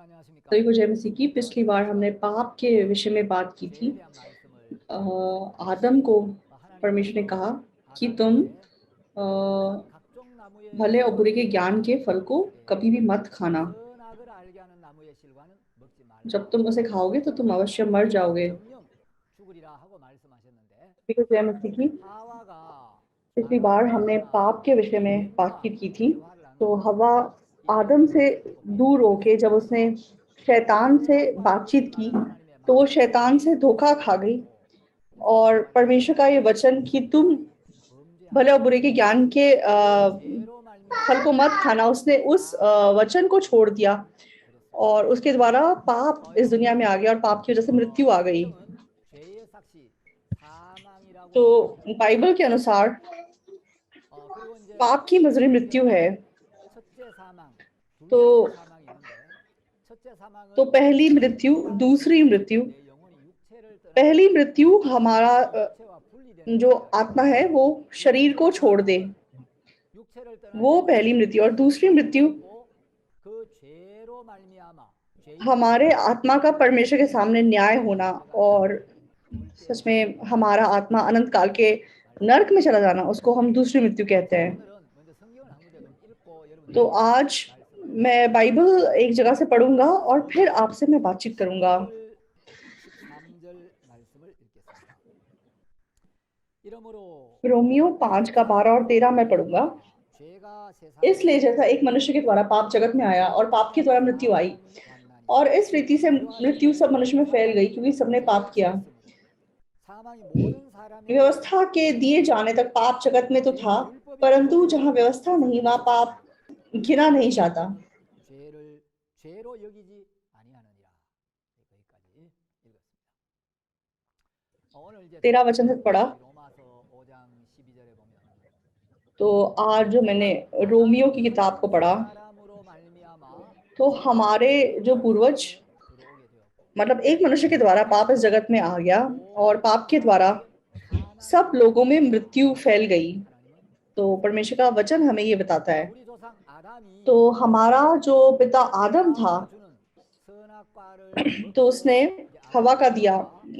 सभी को जय मसीह की। पिछली बार हमने पाप के विषय में बात की थी। आदम को परमेश्वर ने कहा कि तुम भले और बुरे के ज्ञान के फल को कभी भी मत खाना, जब तुम उसे खाओगे तो तुम अवश्य मर जाओगे। सभी को जय मसीह की। पिछली बार हमने पाप के विषय में बातचीत की थी। तो हवा आदम से दूर होके जब उसने शैतान से बातचीत की तो वो शैतान से धोखा खा गई, और परमेश्वर का ये वचन कि तुम भले और बुरे के ज्ञान के फल को मत खाना, उसने उस वचन को छोड़ दिया और उसके द्वारा पाप इस दुनिया में आ गया और पाप की वजह से मृत्यु आ गई। तो बाइबल के अनुसार पाप की मजरी मृत्यु है। तो पहली मृत्यु, दूसरी मृत्यु। पहली मृत्यु हमारा जो आत्मा है वो शरीर को छोड़ दे, वो पहली मृत्यु। और दूसरी मृत्यु हमारे आत्मा का परमेश्वर के सामने न्याय होना, और सच में हमारा आत्मा अनंत काल के नरक में चला जाना, उसको हम दूसरी मृत्यु कहते हैं। तो आज मैं बाइबल एक जगह से पढ़ूंगा और फिर आपसे मैं बातचीत करूंगा। रोमियो 5 का 12 और 13 मैं पढ़ूंगा। इसलिए जैसा एक मनुष्य के द्वारा पाप जगत में आया और पाप के द्वारा मृत्यु आई, और इस रीति से मृत्यु सब मनुष्य में फैल गई क्योंकि सबने पाप किया। व्यवस्था के दिए जाने तक पाप जगत में तो था, परंतु जहाँ व्यवस्था नहीं वहाँ पाप गिना नहीं जाता। 13 वचन तक पढ़ा। तो आज जो मैंने रोमियो की किताब को पढ़ा, तो हमारे जो पूर्वज, मतलब एक मनुष्य के द्वारा पाप इस जगत में आ गया और पाप के द्वारा सब लोगों में मृत्यु फैल गई। तो परमेश्वर का वचन हमें ये बताता है। तो हमारा जो पिता आदम था, तो उसने हवा का दिया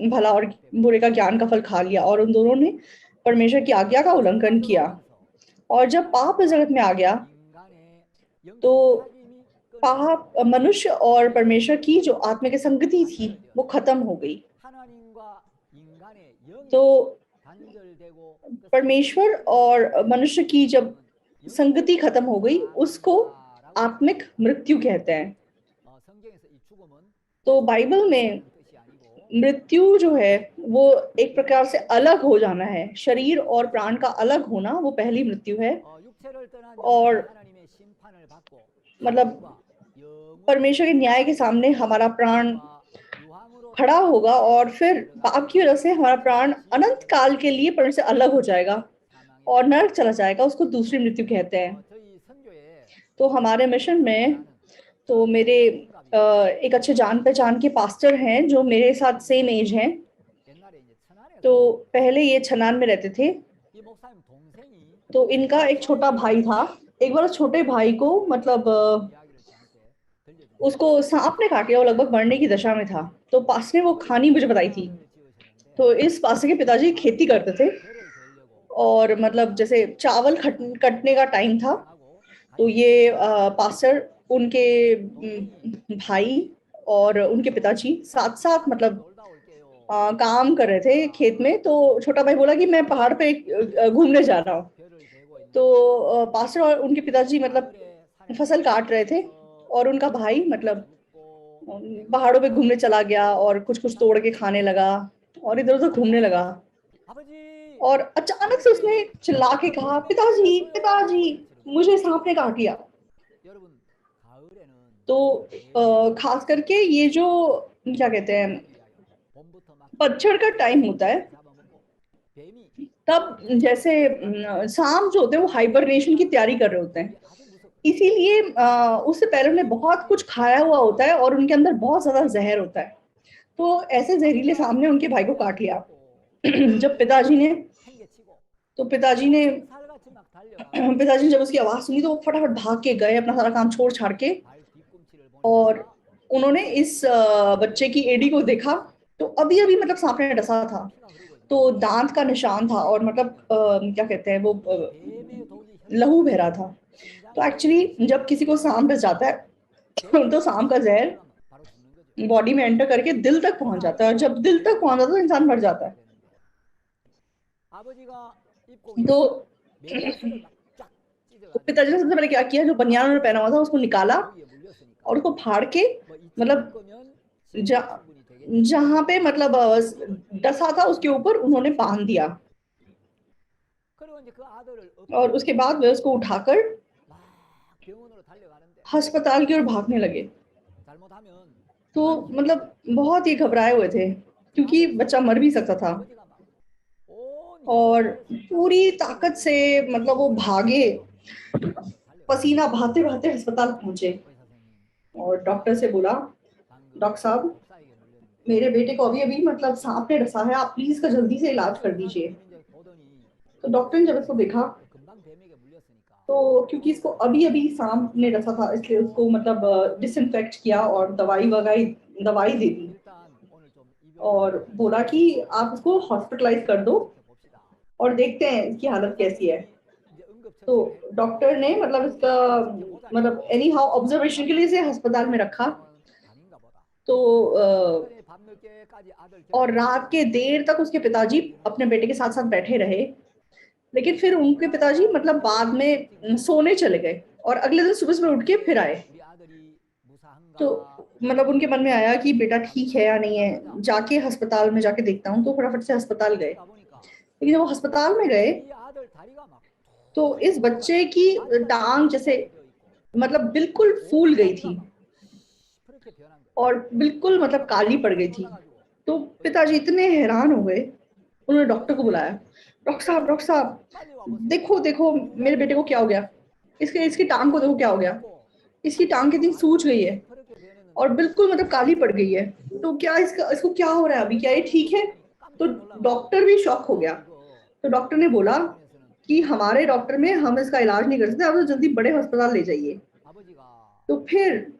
भला और बुरे का ज्ञान का फल खा लिया, और उन दोनों ने परमेश्वर की आज्ञा का उल्लंघन किया। और जब पाप इस जगत में आ गया तो पाप, मनुष्य और परमेश्वर की जो आत्मिक संगति थी वो खत्म हो गई। तो परमेश्वर और मनुष्य की जब संगति खत्म हो गई उसको आत्मिक मृत्यु कहते हैं। तो बाइबल में मृत्यु जो है वो एक प्रकार से अलग हो जाना है। शरीर और प्राण का अलग होना वो पहली मृत्यु है। और मतलब परमेश्वर के न्याय के सामने हमारा प्राण खड़ा होगा, और फिर पाप की वजह से हमारा प्राण अनंत काल के लिए परमेश्वर से अलग हो जाएगा और नरक चला जाएगा, उसको दूसरी मृत्यु कहते हैं। तो हमारे मिशन में तो मेरे एक अच्छे जान पहचान के पास्टर हैं जो मेरे साथ सेम एज हैं। तो पहले ये छनान में रहते थे। तो इनका एक छोटा भाई था। एक बार छोटे भाई को मतलब उसको सांप ने काट लिया, वो लगभग मरने की दशा में था। तो पास्टर ने वो कहानी मुझे बताई थी। तो इस पास्टर के पिताजी खेती करते थे, और मतलब जैसे चावल कटने का टाइम था, तो ये पास्टर, उनके भाई और उनके पिताजी साथ साथ मतलब काम कर रहे थे खेत में। तो छोटा भाई बोला कि मैं पहाड़ पे घूमने जा रहा हूँ। तो पास्टर और उनके पिताजी मतलब फसल काट रहे थे, और उनका भाई मतलब पहाड़ों पे घूमने चला गया और कुछ कुछ तोड़ के खाने लगा और इधर उधर घूमने लगा। और अचानक से उसने चिल्ला के कहा, पिताजी पिताजी, मुझे सांप ने काट लिया। तो खास करके ये जो क्या कहते हैं, पतझड़ का टाइम होता है, तब जैसे सांप जो होते हैं वो हाइबरनेशन की तैयारी कर रहे होते हैं। इसीलिए उससे पहले उन्हें बहुत कुछ खाया हुआ होता है और उनके अंदर बहुत ज्यादा जहर होता है। तो ऐसे जहरीले सांप ने उनके भाई को काट लिया। जब पिताजी ने जब उसकी आवाज सुनी तो वो फटाफट भाग के गए अपना सारा काम छोड़ छाड़ के, और उन्होंने इस बच्चे की एडी को देखा, तो अभी अभी मतलब सांप ने डसा था, तो दांत का निशान था और मतलब क्या कहते हैं वो लहू बह रहा था। तो एक्चुअली जब किसी को सांप डस जाता है तो सांप का जहर बॉडी में एंटर करके दिल तक पहुंच जाता है, और जब दिल तक पहुंच जाता है तो इंसान मर जाता है। तो पिताजी ने सबसे पहले क्या किया, जो बनियान उन्होंने पहना हुआ था उसको निकाला और उसको फाड़ के मतलब जहां पे मतलब डसा था उसके ऊपर उन्होंने बांध दिया, और उसके बाद वे उसको उठाकर अस्पताल की ओर भागने लगे। तो मतलब बहुत ही घबराए हुए थे क्योंकि बच्चा मर भी सकता था, और पूरी ताकत से मतलब वो भागे, पसीना बहाते बहाते अस्पताल पहुंचे और डॉक्टर से बोला, डॉक्टर साहब मेरे बेटे को अभी अभी मतलब सांप ने डसा है, आप प्लीज का जल्दी से इलाज कर दीजिए। तो डॉक्टर ने जब इसको देखा, तो क्योंकि इसको अभी अभी सांप ने डसा था इसलिए उसको मतलब डिसइंफेक्ट किया और दवाई दे दी, और बोला कि आप उसको हॉस्पिटलाइज कर दो और देखते हैं इसकी हालत कैसी है। तो डॉक्टर ने मतलब इसका मतलब एनी हाउ ऑब्जर्वेशन के लिए इसे अस्पताल में रखा। तो और रात के देर तक उसके पिताजी अपने बेटे के साथ साथ बैठे रहे, लेकिन फिर उनके पिताजी मतलब बाद में सोने चले गए और अगले दिन सुबह सुबह उठ के फिर आए। तो मतलब उनके मन में आया कि बेटा ठीक है या नहीं है, जाके अस्पताल में जाके देखता हूँ, तो फटाफट से अस्पताल गए। लेकिन जब वो अस्पताल में गए तो इस बच्चे की टांग जैसे मतलब बिल्कुल फूल गई थी और बिल्कुल मतलब काली पड़ गई थी। तो पिताजी इतने हैरान हो गए, उन्होंने डॉक्टर को बुलाया, डॉक्टर साहब देखो देखो मेरे बेटे को क्या हो गया, इसके इसकी टांग को देखो क्या हो गया, इसकी टांग कितनी सूज गई है और बिल्कुल मतलब काली पड़ गई है, तो क्या इसका इसको क्या हो रहा है अभी, क्या ये ठीक है? तो डॉक्टर भी शॉक हो गया। तो डॉक्टर ने बोला कि हमारे डॉक्टर में हम इसका इलाज नहीं कर सकते, आप तो जल्दी बड़े अस्पताल ले जाइए। तो फिर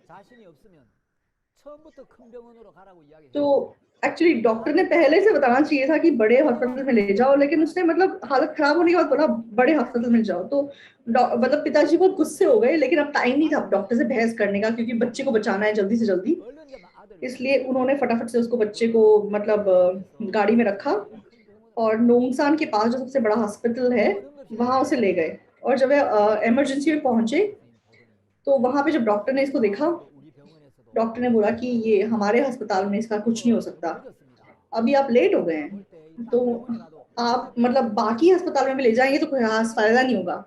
तो एक्चुअली डॉक्टर ने पहले से बताना चाहिए था कि बड़े हॉस्पिटल में ले जाओ, लेकिन उसने मतलब हालत खराब होने के बाद बोला बड़े हॉस्पिटल में जाओ। तो मतलब पिताजी बहुत गुस्से हो गए, लेकिन अब टाइम नहीं था डॉक्टर से बहस करने का क्योंकि बच्चे को बचाना है जल्दी से जल्दी। इसलिए उन्होंने फटाफट से उसको बच्चे को मतलब गाड़ी में रखा और नोंगसान के पास जो सबसे बड़ा हॉस्पिटल है वहां उसे ले गए। और जब इमरजेंसी में पहुंचे तो वहां पे जब डॉक्टर ने इसको देखा, डॉक्टर ने बोला कि ये हमारे अस्पताल में इसका कुछ नहीं हो सकता, अभी आप लेट हो गए हैं, तो आप मतलब बाकी अस्पताल में भी ले जाएंगे तो कोई खास फायदा नहीं होगा।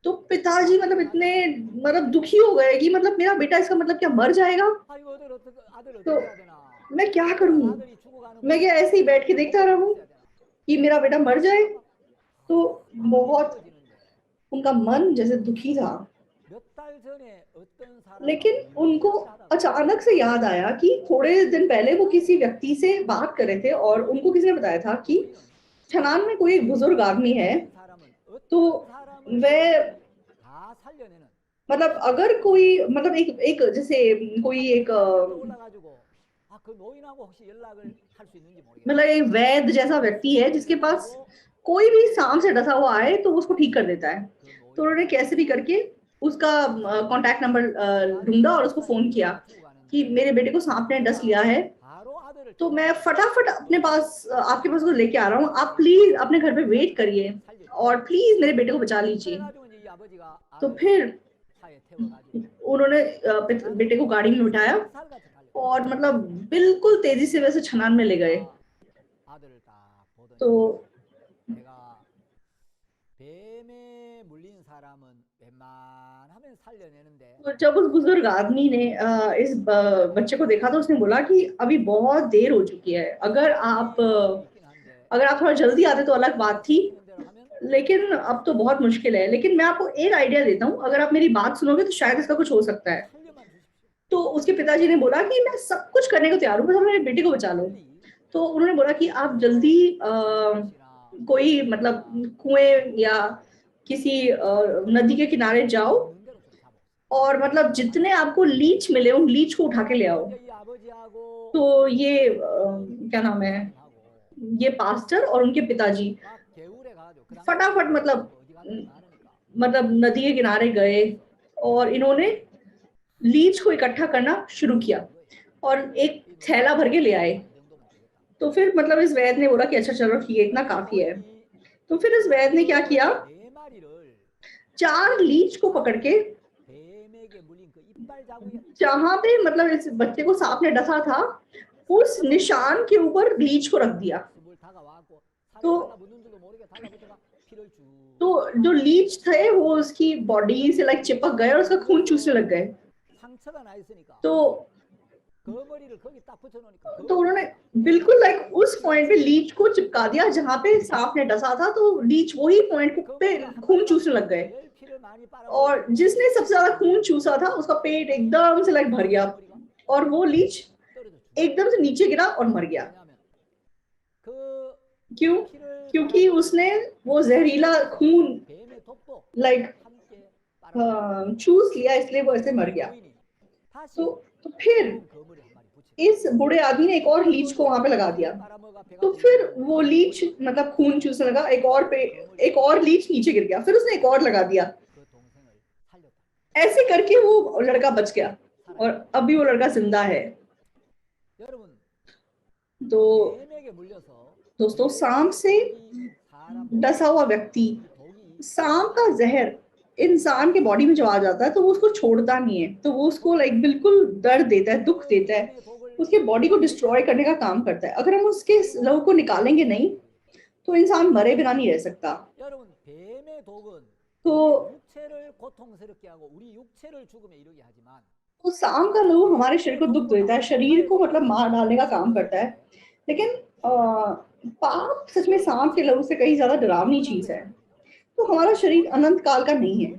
तो पिताजी मतलब इतने मतलब दुखी हो गए कि मतलब मेरा बेटा इसका मतलब क्या मर जाएगा, तो मैं क्या करूं, मैं क्या ऐसे ही बैठ के देखता रहूं कि मेरा बेटा मर जाए? तो बहुत उनका मन जैसे दुखी था। लेकिन उनको अचानक से याद आया कि थोड़े दिन पहले वो किसी व्यक्ति से बात कर रहे थे और उनको किसी ने बताया था कि छनान में कोई एक बुजुर्ग आदमी है, तो वह मतलब अगर कोई मतलब एक एक जैसे कोई एक मतलब एक वैद्य जैसा व्यक्ति है जिसके पास कोई भी सांप से डसा हुआ आए तो उसको ठीक कर देता है। तो उन्होंने कैसे भी करके उसका कांटेक्ट नंबर ढूंढा और उसको फोन किया कि मेरे बेटे को सांप ने डस लिया है, तो मैं फटाफट अपने पास आपके पास उसको लेके आ रहा हूँ, आप प्लीज अपने घर पे वेट करिए और प्लीज मेरे बेटे को बचा लीजिए। तो फिर उन्होंने बेटे को गाड़ी में बिठाया और मतलब बिल्कुल तेजी से वैसे छनान में ले गए। तो तो जब उस बुजुर्ग आदमी ने इस बच्चे को देखा तो उसने बोला कि अभी बहुत देर हो चुकी है, अगर आप थोड़ा जल्दी आते तो अलग बात थी, लेकिन अब तो बहुत मुश्किल है, लेकिन मैं आपको एक आइडिया देता हूँ, अगर आप मेरी बात सुनोगे तो शायद इसका कुछ हो सकता है। तो उसके पिताजी ने बोला कि मैं सब कुछ करने को तैयार हूँ, बस मेरे बेटे को बचा लो। तो उन्होंने बोला कि आप जल्दी कोई मतलब कुएं या किसी नदी के किनारे जाओ और मतलब जितने आपको लीच मिले उन लीच को उठा के ले आओ। तो ये क्या नाम है, ये पास्टर और उनके पिताजी फटाफट मतलब नदी के किनारे गए और इन्होंने लीच को इकट्ठा करना शुरू किया और एक थैला भर के ले आए। तो फिर मतलब इस वैद्य ने बोला कि अच्छा चलो ठीक है, इतना काफी है। तो फिर इस वैद्य ने क्या किया, 4 लीच को पकड़ के जहां पे मतलब इस बच्चे को सांप ने डसा था उस निशान के ऊपर लीच को रख दिया। तो जो लीच थे वो उसकी बॉडी से लाइक चिपक गए और उसका खून चूसने लग गए। तो उन्होंने बिल्कुल लाइक उस पॉइंट पे लीच को चिपका दिया जहां पे सांप ने डसा था, तो लीच वही पॉइंट पे खून चूसने लग गए और जिसने सबसे ज्यादा खून चूसा था उसका पेट एकदम से लाइक भर गया और वो लीच एकदम से नीचे गिरा और मर गया। क्यों? क्योंकि उसने वो जहरीला खून लाइक चूस लिया, इसलिए वो ऐसे मर गया। तो फिर इस बूढ़े आदमी ने एक और लीच को वहां पे लगा दिया। तो फिर वो लीच मतलब खून चूसने लगा, एक और लीच नीचे गिर गया, फिर उसने एक और लगा दिया। ऐसे करके वो लड़का बच गया और अभी वो लड़का जिंदा है। तो दोस्तों, सांप से डसा हुआ व्यक्ति, सांप का जहर इंसान के बॉडी में जब आ जाता है तो वो उसको छोड़ता नहीं है, तो वो उसको लाइक बिल्कुल दर्द देता है, दुख देता है, उसके बॉडी को डिस्ट्रॉय करने का काम करता है। अगर हम उसके लहू को निकालेंगे नहीं तो इंसान मरे बिना नहीं रह सकता। तो सांप का लहू हमारे शरीर को दुख देता है, शरीर को मतलब मार डालने का काम करता है। लेकिन पाप सच में सांप के लहू से कहीं ज्यादा डरावनी चीज है। तो हमारा शरीर अनंत काल का नहीं है,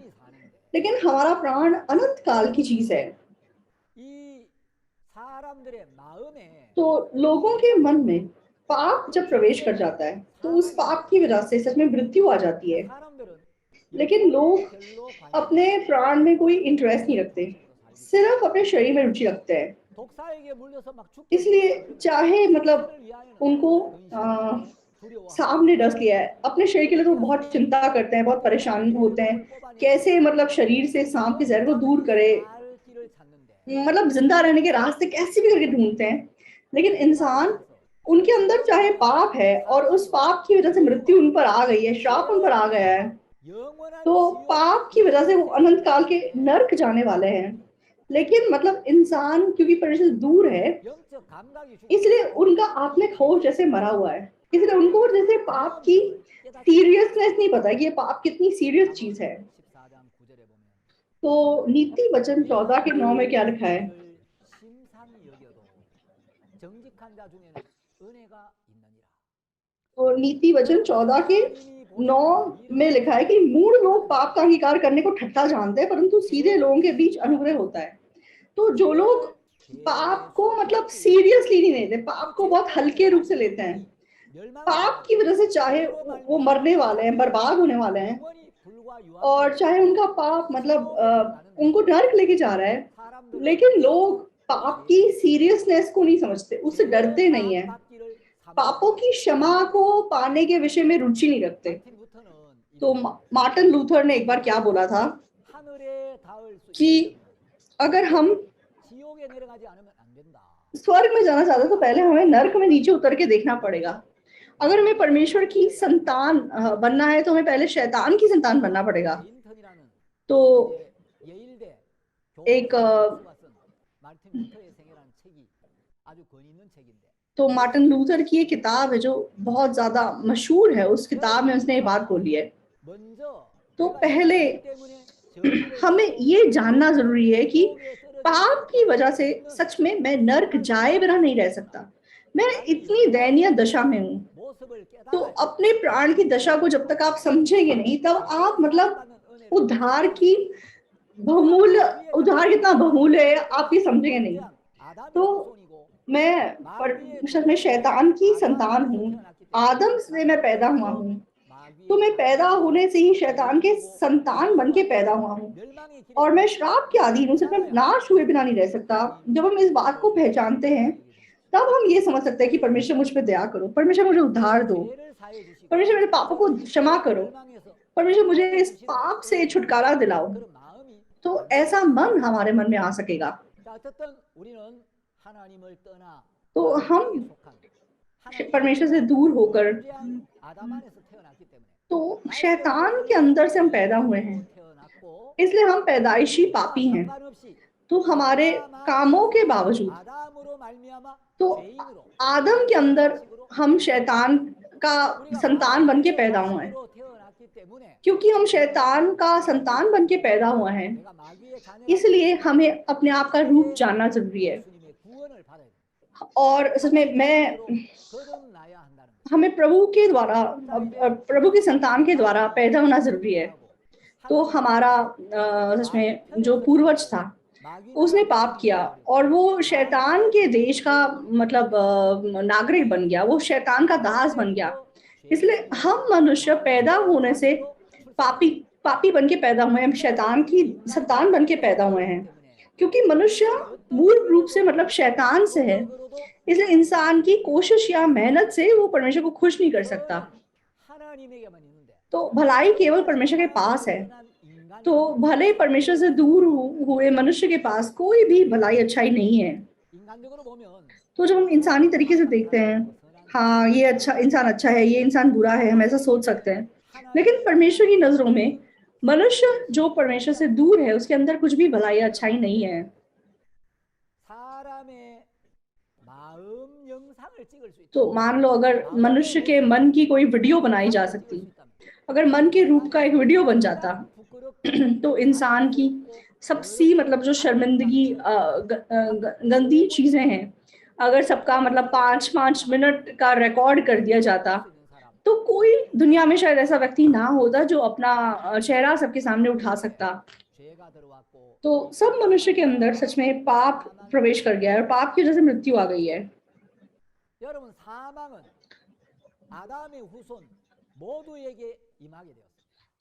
लेकिन हमारा प्राण अनंत काल की चीज है। तो लोगों के मन में पाप जब प्रवेश कर जाता है तो उस पाप की वजह से सच में मृत्यु आ जाती है। लेकिन लोग अपने प्राण में कोई इंटरेस्ट नहीं रखते, सिर्फ अपने शरीर में रुचि रखते हैं। इसलिए चाहे मतलब उनको सांप ने डस लिया है, अपने शरीर के लिए तो बहुत चिंता करते हैं, बहुत परेशान होते हैं, कैसे मतलब शरीर से सांप के जहर को दूर करे, मतलब जिंदा रहने के रास्ते कैसे भी करके ढूंढते हैं। लेकिन इंसान, उनके अंदर चाहे पाप है और उस पाप की वजह से मृत्यु उन पर आ गई है, श्राप उन पर आ गया है, तो पाप की वजह से वो अनंत काल के नर्क जाने वाले हैं। लेकिन मतलब इंसान क्योंकि परमेश्वर से दूर है, इसलिए उनका आत्मिक होश जैसे मरा हुआ है, इसलिए उनको जैसे पाप की सीरियसनेस नहीं पता कि ये पाप कितनी सीरियस चीज है। तो नीति वचन 14 के 9 में क्या लिखा है? तो नीति वचन 14 के 9 में लिखा है कि मूढ़ लोग पाप का अंगीकार करने को ठट्ठा जानते हैं, परंतु सीधे लोगों के बीच अनुग्रह होता है। तो जो लोग पाप को मतलब सीरियसली नहीं लेते, पाप को बहुत हल्के रूप से लेते हैं, पाप की वजह से चाहे वो मरने वाले हैं, बर्बाद होने वाले हैं, और चाहे उनका पाप मतलब उनको नर्क लेके जा रहा है, लेकिन लोग पाप की सीरियसनेस को नहीं समझते, उससे डरते नहीं है, पापों की क्षमा को पाने के विषय में रुचि नहीं रखते। तो मार्टिन लूथर ने एक बार क्या बोला था कि अगर हम स्वर्ग में जाना चाहते तो पहले हमें नर्क में नीचे उतर के देखना पड़ेगा। अगर हमें परमेश्वर की संतान बनना है तो हमें पहले शैतान की संतान बनना पड़ेगा। तो एक तो मार्टिन लूथर की एक किताब है जो बहुत ज्यादा मशहूर है, उस किताब में उसने ये बात बोली है। तो पहले हमें ये जानना जरूरी है कि पाप की वजह से सच में मैं नर्क जाए बिना नहीं रह सकता, मैं इतनी दयनीय दशा में हूं। तो अपने प्राण की दशा को जब तक आप समझेंगे नहीं, तब आप मतलब उद्धार कितना बहुमूल्य है आप ये समझेंगे नहीं। तो मैं शैतान की संतान हूँ, आदम से मैं पैदा हुआ हूँ, तो मैं पैदा होने से ही शैतान के संतान बन के पैदा हुआ हूँ और मैं श्राप के अधीन हूँ, सिर्फ मैं नाश हुए बिना नहीं रह सकता। जब हम इस बात को पहचानते हैं तब हम ये समझ सकते हैं कि परमेश्वर मुझ पे दया करो, परमेश्वर मुझे उद्धार दो, परमेश्वर मेरे पापों को क्षमा करो, परमेश्वर मुझे इस पाप से छुटकारा दिलाओ। तो ऐसा मन हमारे मन में आ सकेगा। तो हम परमेश्वर से दूर होकर, तो शैतान के अंदर से हम पैदा हुए हैं, इसलिए हम पैदाइशी पापी हैं। तो हमारे कामों के बावजूद, तो आदम के अंदर हम शैतान का संतान बन के पैदा हुए हैं। क्योंकि हम शैतान का संतान बन के पैदा हुआ है, इसलिए हमें अपने आप का रूप जानना जरूरी है। और इसमें हमें प्रभु के द्वारा, प्रभु के संतान के द्वारा पैदा होना जरूरी है। तो हमारा सच में जो पूर्वज था उसने पाप किया और वो शैतान के देश का मतलब नागरिक बन गया, वो शैतान का दास बन गया। इसलिए हम मनुष्य पैदा होने से पापी बन के पैदा हुए हैं, शैतान की संतान बन के पैदा हुए हैं। क्योंकि मनुष्य मूल रूप से मतलब शैतान से है, इसलिए इंसान की कोशिश या मेहनत से वो परमेश्वर को खुश नहीं कर सकता। तो भलाई केवल परमेश्वर के पास है। तो भले परमेश्वर से दूर हुए मनुष्य के पास कोई भी भलाई अच्छाई नहीं है। तो जब हम इंसानी तरीके से देखते हैं, हाँ ये अच्छा इंसान अच्छा है, ये इंसान बुरा है, हम ऐसा सोच सकते हैं। लेकिन परमेश्वर की नजरों में मनुष्य जो परमेश्वर से दूर है उसके अंदर कुछ भी भलाई अच्छाई नहीं है। तो मान लो अगर मनुष्य के मन की कोई वीडियो बनाई जा सकती, अगर मन के रूप का एक वीडियो बन जाता तो इंसान की सबसे मतलब जो शर्मिंदगी गंदी चीजें हैं, अगर सबका मतलब 5-5 मिनट का रिकॉर्ड कर दिया जाता, तो कोई दुनिया में शायद ऐसा व्यक्ति ना होता जो अपना चेहरा सबके सामने उठा सकता। तो सब मनुष्य के अंदर सच में पाप प्रवेश कर गया है और पाप की वजह से मृत्यु आ गई है।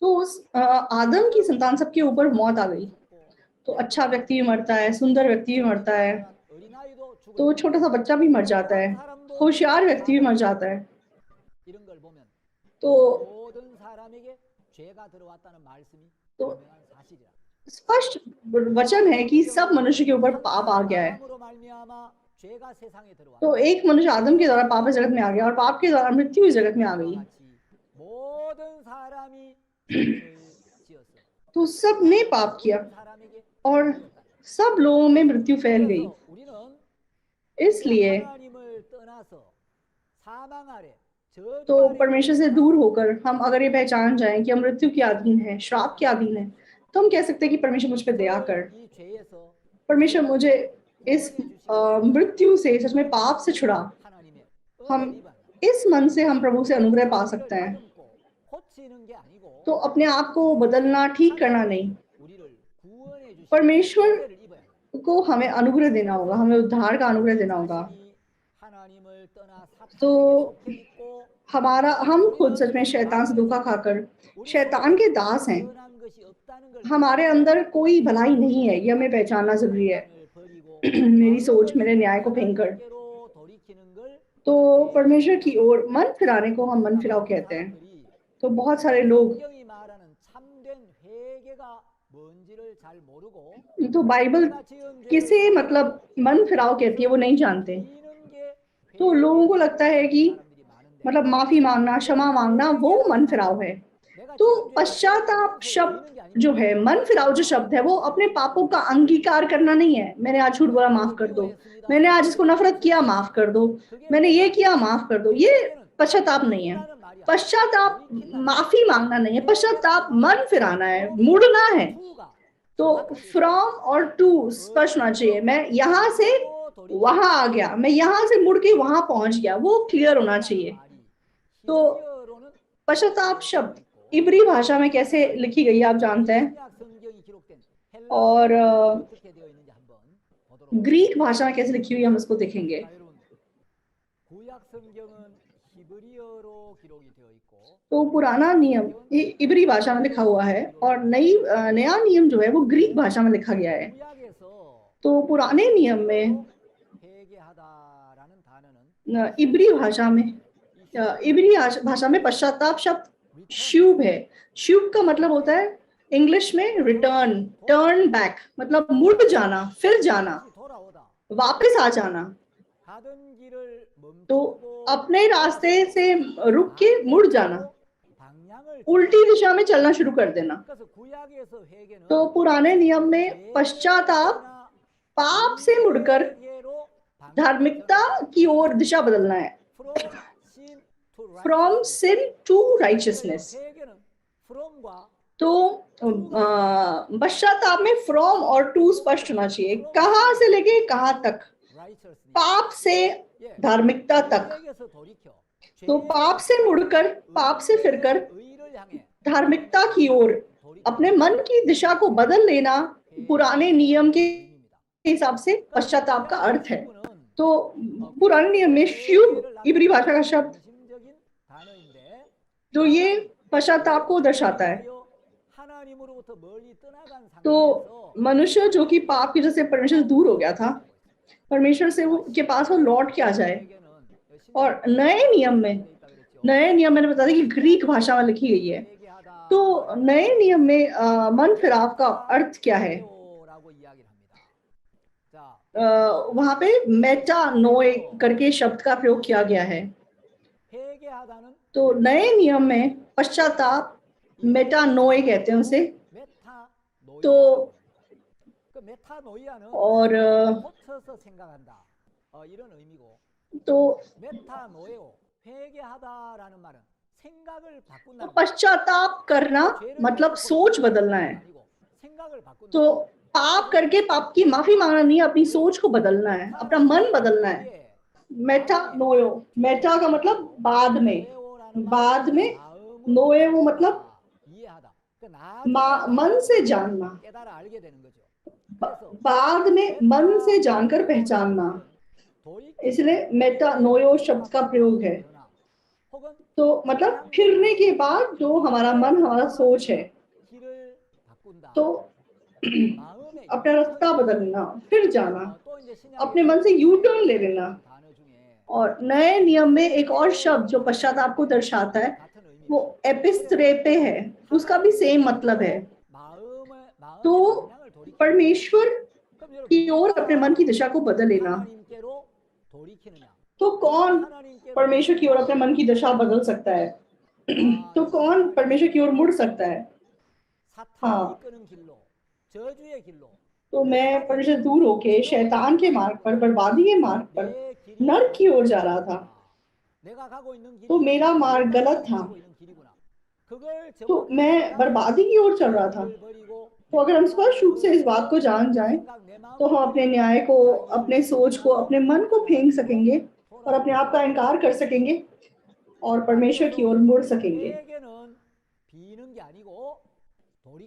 तो उस आदम की संतान सबके ऊपर मौत आ गई। तो अच्छा व्यक्ति भी मरता है, सुंदर व्यक्ति भी मरता है, तो छोटा सा बच्चा भी मर जाता है, होशियार व्यक्ति भी मर जाता है। तो स्पष्ट वचन है कि सब मनुष्य के ऊपर पाप आ गया है। तो एक मनुष्य आदम के द्वारा पाप इस जगत में आ गया और पाप के द्वारा मृत्यु इस जगत में आ गई। तो सब ने पाप किया और सब लोगों में मृत्यु फैल गई। इसलिए तो परमेश्वर से दूर होकर हम अगर ये पहचान जाएं कि हम मृत्यु के अधीन है, श्राप के अधीन है, तो हम कह सकते हैं कि परमेश्वर मुझ पर दया कर, परमेश्वर मुझे इस मृत्यु से, सच में पाप से छुड़ा। हम इस मन से हम प्रभु से अनुग्रह पा सकते हैं। तो अपने आप को बदलना, ठीक करना नहीं, परमेश्वर को हमें अनुग्रह देना होगा, हमें उद्धार का अनुग्रह देना होगा। तो हम खुद सच में शैतान से धोखा खाकर शैतान के दास हैं। हमारे अंदर कोई भलाई नहीं है, ये हमें पहचानना जरूरी है। मेरी सोच, मेरे न्याय को फेंक कर तो परमेश्वर की ओर मन फिराने को हम मन फिराव कहते हैं। तो बहुत सारे लोग, तो बाइबल किसे मतलब मन फिराव कहती है वो नहीं जानते। तो लोगों को लगता है कि मतलब माफी मांगना, क्षमा मांगना वो मन फिराव है। तो पश्चाताप शब्द जो है, मन फिराव जो शब्द है, वो अपने पापों का अंगीकार करना नहीं है। मैंने आज झूठ बोला, माफ कर दो, मैंने आज इसको नफरत किया, माफ कर दो, मैंने ये किया, माफ कर दो, ये पश्चाताप नहीं है। पश्चाताप माफी मांगना नहीं है, पश्चाताप मन फिराना है, मुड़ना है। तो फ्रॉम और टू स्पष्ट होना चाहिए। मैं यहाँ से वहां आ गया, मैं यहाँ से मुड़ के वहां पहुंच गया, वो क्लियर होना चाहिए। तो पश्चाताप शब्द इब्री भाषा में कैसे लिखी गई आप जानते हैं, और ग्रीक भाषा में कैसे लिखी हुई हम इसको देखेंगे। तो पुराना नियम ये इब्री भाषा में लिखा हुआ है और नया नियम जो है वो ग्रीक भाषा में लिखा गया है। तो पुराने नियम में इब्री भाषा में पश्चाताप शब्द शुभ है। शुभ का मतलब होता है इंग्लिश में रिटर्न, टर्न बैक, मतलब मुड़ जाना, फिर जाना, वापस आ जाना। तो अपने रास्ते से रुक के मुड़ जाना, उल्टी दिशा में चलना शुरू कर देना। तो पुराने नियम में पश्चाताप पाप से मुड़कर धार्मिकता की ओर दिशा बदलना है, फ्रॉम सिन टू राइचियसनेस। तो पश्चाताप में फ्रॉम और टू स्पष्ट होना चाहिए, कहां से लेके कहां तक, पाप से धार्मिकता तक। तो पाप से मुड़कर, पाप से फिरकर धार्मिकता की ओर अपने मन की दिशा को बदल लेना पुराने नियम के हिसाब से पश्चाताप का अर्थ है। तो पुराने नियम में शुभ इब्री भाषा का शब्द, तो ये पश्चाताप को दर्शाता है। तो मनुष्य जो कि पाप की वजह से परमेश्वर से दूर हो गया था, परमेश्वर से वो के पास वो लौट के आ जाए। और नए नियम में मैंने बता दिया कि ग्रीक भाषा में लिखी गई है। तो नए नियम में मन फिराव का अर्थ क्या है? वहां पे मेटानोए करके शब्द का प्रयोग किया गया है। तो नए नियम में पश्चाताप मेटानोए कहते हैं उसे। तो और तो पश्चाताप करना मतलब सोच बदलना है। तो पाप करके पाप की माफी मांगना नहीं, अपनी सोच को बदलना है, अपना मन बदलना है। मेटानोयो, मेटा का मतलब बाद में, नोए वो मतलब मन से जानना, बाद में मन से जानकर पहचानना, इसलिए मेटानोयो शब्द का प्रयोग है। तो मतलब फिरने के बाद जो हमारा मन, हमारा सोच है, तो अपना रास्ता बदलना, फिर जाना, अपने मन से यू टर्न ले लेना। और नए नियम में एक और शब्द जो पश्चाताप को दर्शाता है वो एपिस्ट्रेपे है, उसका भी सेम मतलब है। तो परमेश्वर की ओर अपने मन की दिशा को बदल लेना। तो कौन परमेश्वर की ओर अपने मन की दिशा बदल सकता है? तो कौन परमेश्वर की ओर मुड़ सकता है? हाँ, तो मैं परमेश्वर से दूर होके शैतान के मार्ग पर, बर्बादी के मार्ग पर, नर्क की ओर जा रहा था। तो मेरा मार्ग गलत था, तो मैं बर्बादी की ओर चल रहा था। तो अगर हम स्पष्ट रूप से इस बात को जान जाएं, तो हम अपने न्याय को, अपने सोच को, अपने मन को फेंक सकेंगे और अपने आप का इनकार कर सकेंगे और परमेश्वर की ओर मुड़ सकेंगे।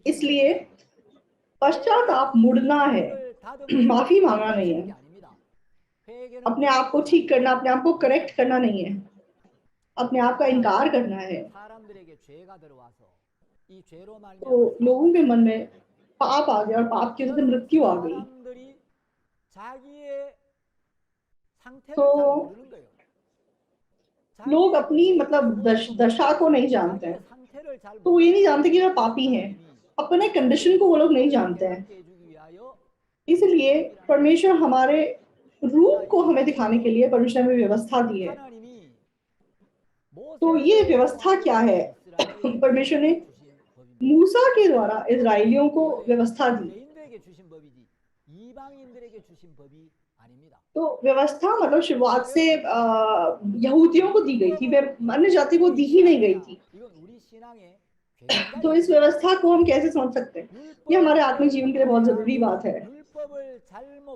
इसलिए पश्चाताप मुड़ना है, माफी मांगना नहीं है, अपने आप को ठीक करना, अपने आप को करेक्ट करना नहीं है, अपने आप का इनकार करना है। तो लोगों के मन में पाप आ गया और पाप की वजह से मृत्यु आ गई। तो लोग अपनी मतलब दशा को नहीं जानते हैं। तो वो ये नहीं जानते कि वो पापी हैं, अपने कंडीशन को वो लोग नहीं जानते हैं। इसलिए परमेश्वर हमारे रूप को हमें दिखाने के लिए परमेश्वर ने व्यवस्था दी है। तो ये व्यवस्था क्या है? परमेश्वर ने मूसा के द्वारा इजराइलियों को व्यवस्था दी। तो व्यवस्था मतलब शुरुआत से यहूदियों को दी गई थी, वे अन्य जाति को दी ही नहीं गई थी। तो इस व्यवस्था को हम कैसे समझ सकते हैं? ये हमारे आत्मिक जीवन के लिए बहुत जरूरी बात है।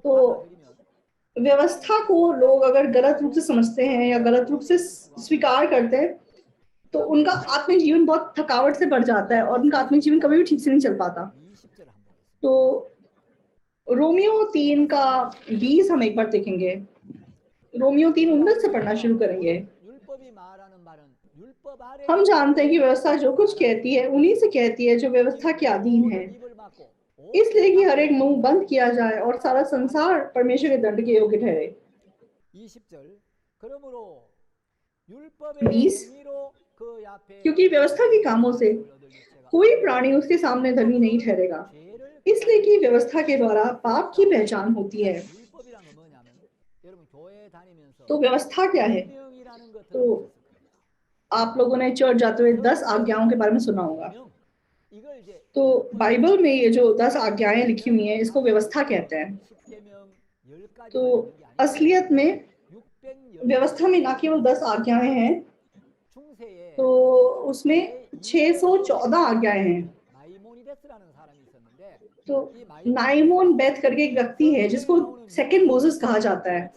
तो व्यवस्था को लोग अगर गलत रूप से समझते हैं या गलत रूप से स्वीकार करते हैं, तो उनका आत्मिक जीवन बहुत थकावट से भर जाता है और उनका आत्मिक जीवन कभी भी ठीक से नहीं चल पाता। तो रोमियो 3 का 20 हम एक बार देखेंगे। रोमियो 3:19 से पढ़ना शुरू करेंगे। हम जानते हैं कि व्यवस्था जो कुछ कहती है उन्हीं से कहती है जो व्यवस्था के अधीन है, इसलिए कि हर एक मुंह बंद किया जाए और सारा संसार परमेश्वर के दंड के योग्य ठहरे। 20, क्योंकि व्यवस्था के कामों से कोई प्राणी उसके सामने धर्मी नहीं ठहरेगा, इसलिए कि व्यवस्था के द्वारा पाप की पहचान होती है। तो व्यवस्था क्या है? तो आप लोगों ने चर्च जाते हुए 10 आज्ञाओं के बारे में सुना होगा। तो बाइबल में ये जो 10 आज्ञाएं लिखी हुई हैं, इसको व्यवस्था कहते हैं। तो असलियत में व्यवस्था में ना केवल 10 आज्ञाएं हैं, तो उसमें 614 आज्ञाएं हैं। तो नाइमोन बेथ करके एक व्यक्ति है जिसको सेकंड मोसेस कहा जाता है।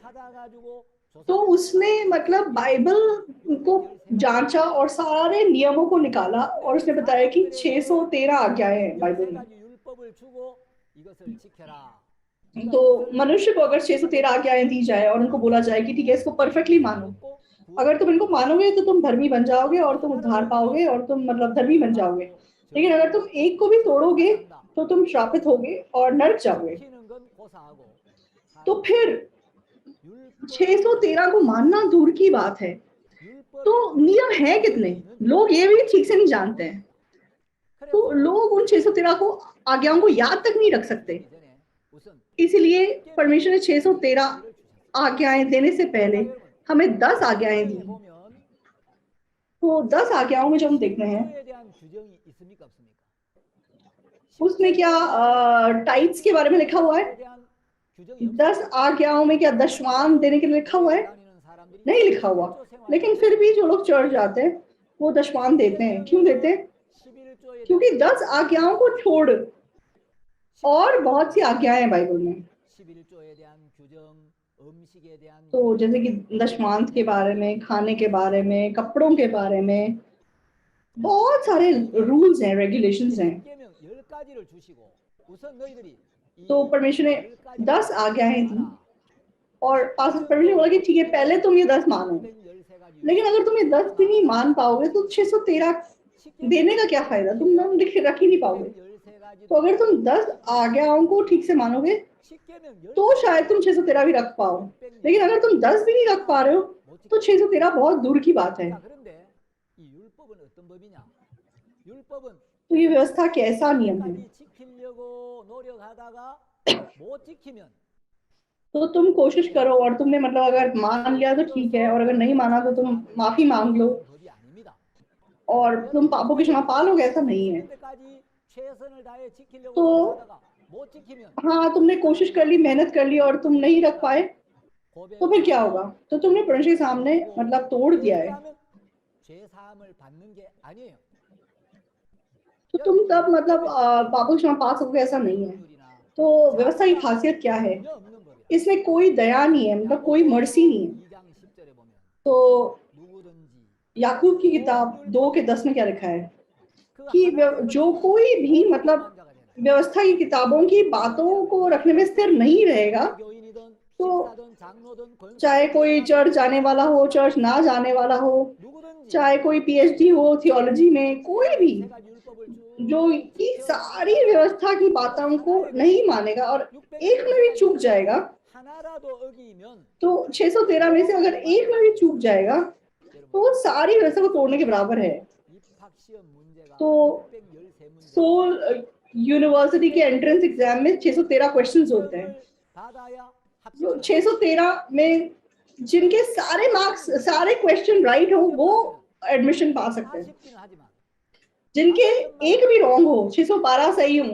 तो उसने मतलब बाइबल को जांचा और सारे नियमों को निकाला और उसने बताया कि 613 आज्ञाएं हैं बाइबल में। तो मनुष्य को अगर 613 आज्ञाएं दी जाए और उनको बोला जाए कि ठीक है, इसको परफेक्टली मानो, अगर तुम इनको मानोगे तो तुम धर्मी बन जाओगे और तुम उद्धार पाओगे और तुम मतलब धर्मी बन जाओगे, लेकिन अगर तुम एक को भी तोड़ोगे तो तुम श्रापित होगे और नरक जाओगे। तो फिर 613 को मानना दूर की बात है, तो नियम है कितने, लोग ये भी ठीक से नहीं जानते हैं। तो लोग उन 613 को आज्ञाओं को याद तक नहीं रख सकते, इसीलिए परमेश्वर ने 613 आज्ञाएं देने से पहले हमें 10 आज्ञाएं दी। तो 10 आज्ञाओं में जो हम देखते हैं उसमें क्या टाइप्स के बारे में लिखा हुआ है? 10 आज्ञाओं में क्या दशवान देने के लिए लिखा हुआ है? नहीं लिखा हुआ, लेकिन फिर भी जो लोग चर्च जाते हैं वो दशवान देते हैं। क्यों देते हैं? क्योंकि 10 आज्ञाओं को छोड़ और बहुत सी आज्ञाएं हैं बाइबल में। तो जैसे कि दशमांश के बारे में, खाने के बारे में, कपड़ों के बारे में बहुत सारे रूल्स हैं, रेगुलेशंस हैं। तो परमेश्वर ने 10 आज्ञाएं दी और परमेश्वर ने बोला कि ठीक है, पहले तुम ये 10 मानो, लेकिन अगर तुम ये 10 भी नहीं मान पाओगे तो 613 देने का क्या फायदा, तुम नाम लिख रख ही नहीं पाओगे। तो अगर तुम 10 आज्ञाओं को ठीक से मानोगे तो शायद तुम 613 भी रख पाओ, लेकिन अगर तुम 10 भी नहीं रख पा रहे हो तो 613 बहुत दूर की बात है। तो ये व्यवस्था कैसा नियम है? तो तुम कोशिश करो और तुमने मतलब अगर मान लिया तो ठीक है, और अगर नहीं माना तो तुम माफी मांग लो और तुम पापों की क्षमा पा लोगे, ऐसा नहीं है। तो हाँ, तुमने कोशिश कर ली, मेहनत कर ली और तुम नहीं रख पाए तो फिर क्या होगा? तो तुमने परमेश्वर के सामने मतलब तोड़ दिया है। तो तुम तब मतलब पापों की क्षमा पा सकोगे, ऐसा नहीं है। तो व्यवस्था की खासियत क्या है? इसमें कोई दया नहीं है, मतलब कोई मर्सी नहीं है। तो याकूब की किताब 2:10 में क्या लिखा है कि जो कोई भी मतलब व्यवस्था की किताबों की बातों को रखने में स्थिर नहीं रहेगा, तो चाहे कोई चर्च जाने वाला हो, चर्च ना जाने वाला हो, चाहे कोई पीएचडी हो थियोलॉजी में, कोई भी जो की सारी व्यवस्था की बातों को नहीं मानेगा और एक में भी चूक जाएगा, तो 613 में से अगर एक में भी चूक जाएगा तो वो सारी व्यवस्था को तोड़ने के बराबर है। तो सोल यूनिवर्सिटी के एंट्रेंस एग्जाम में 613 क्वेश्चंस होते हैं। तो 613 में जिनके सारे मार्क्स, सारे क्वेश्चन राइट हो वो एडमिशन पा सकते हैं। जिनके एक भी रॉन्ग हो, 612 सही हो,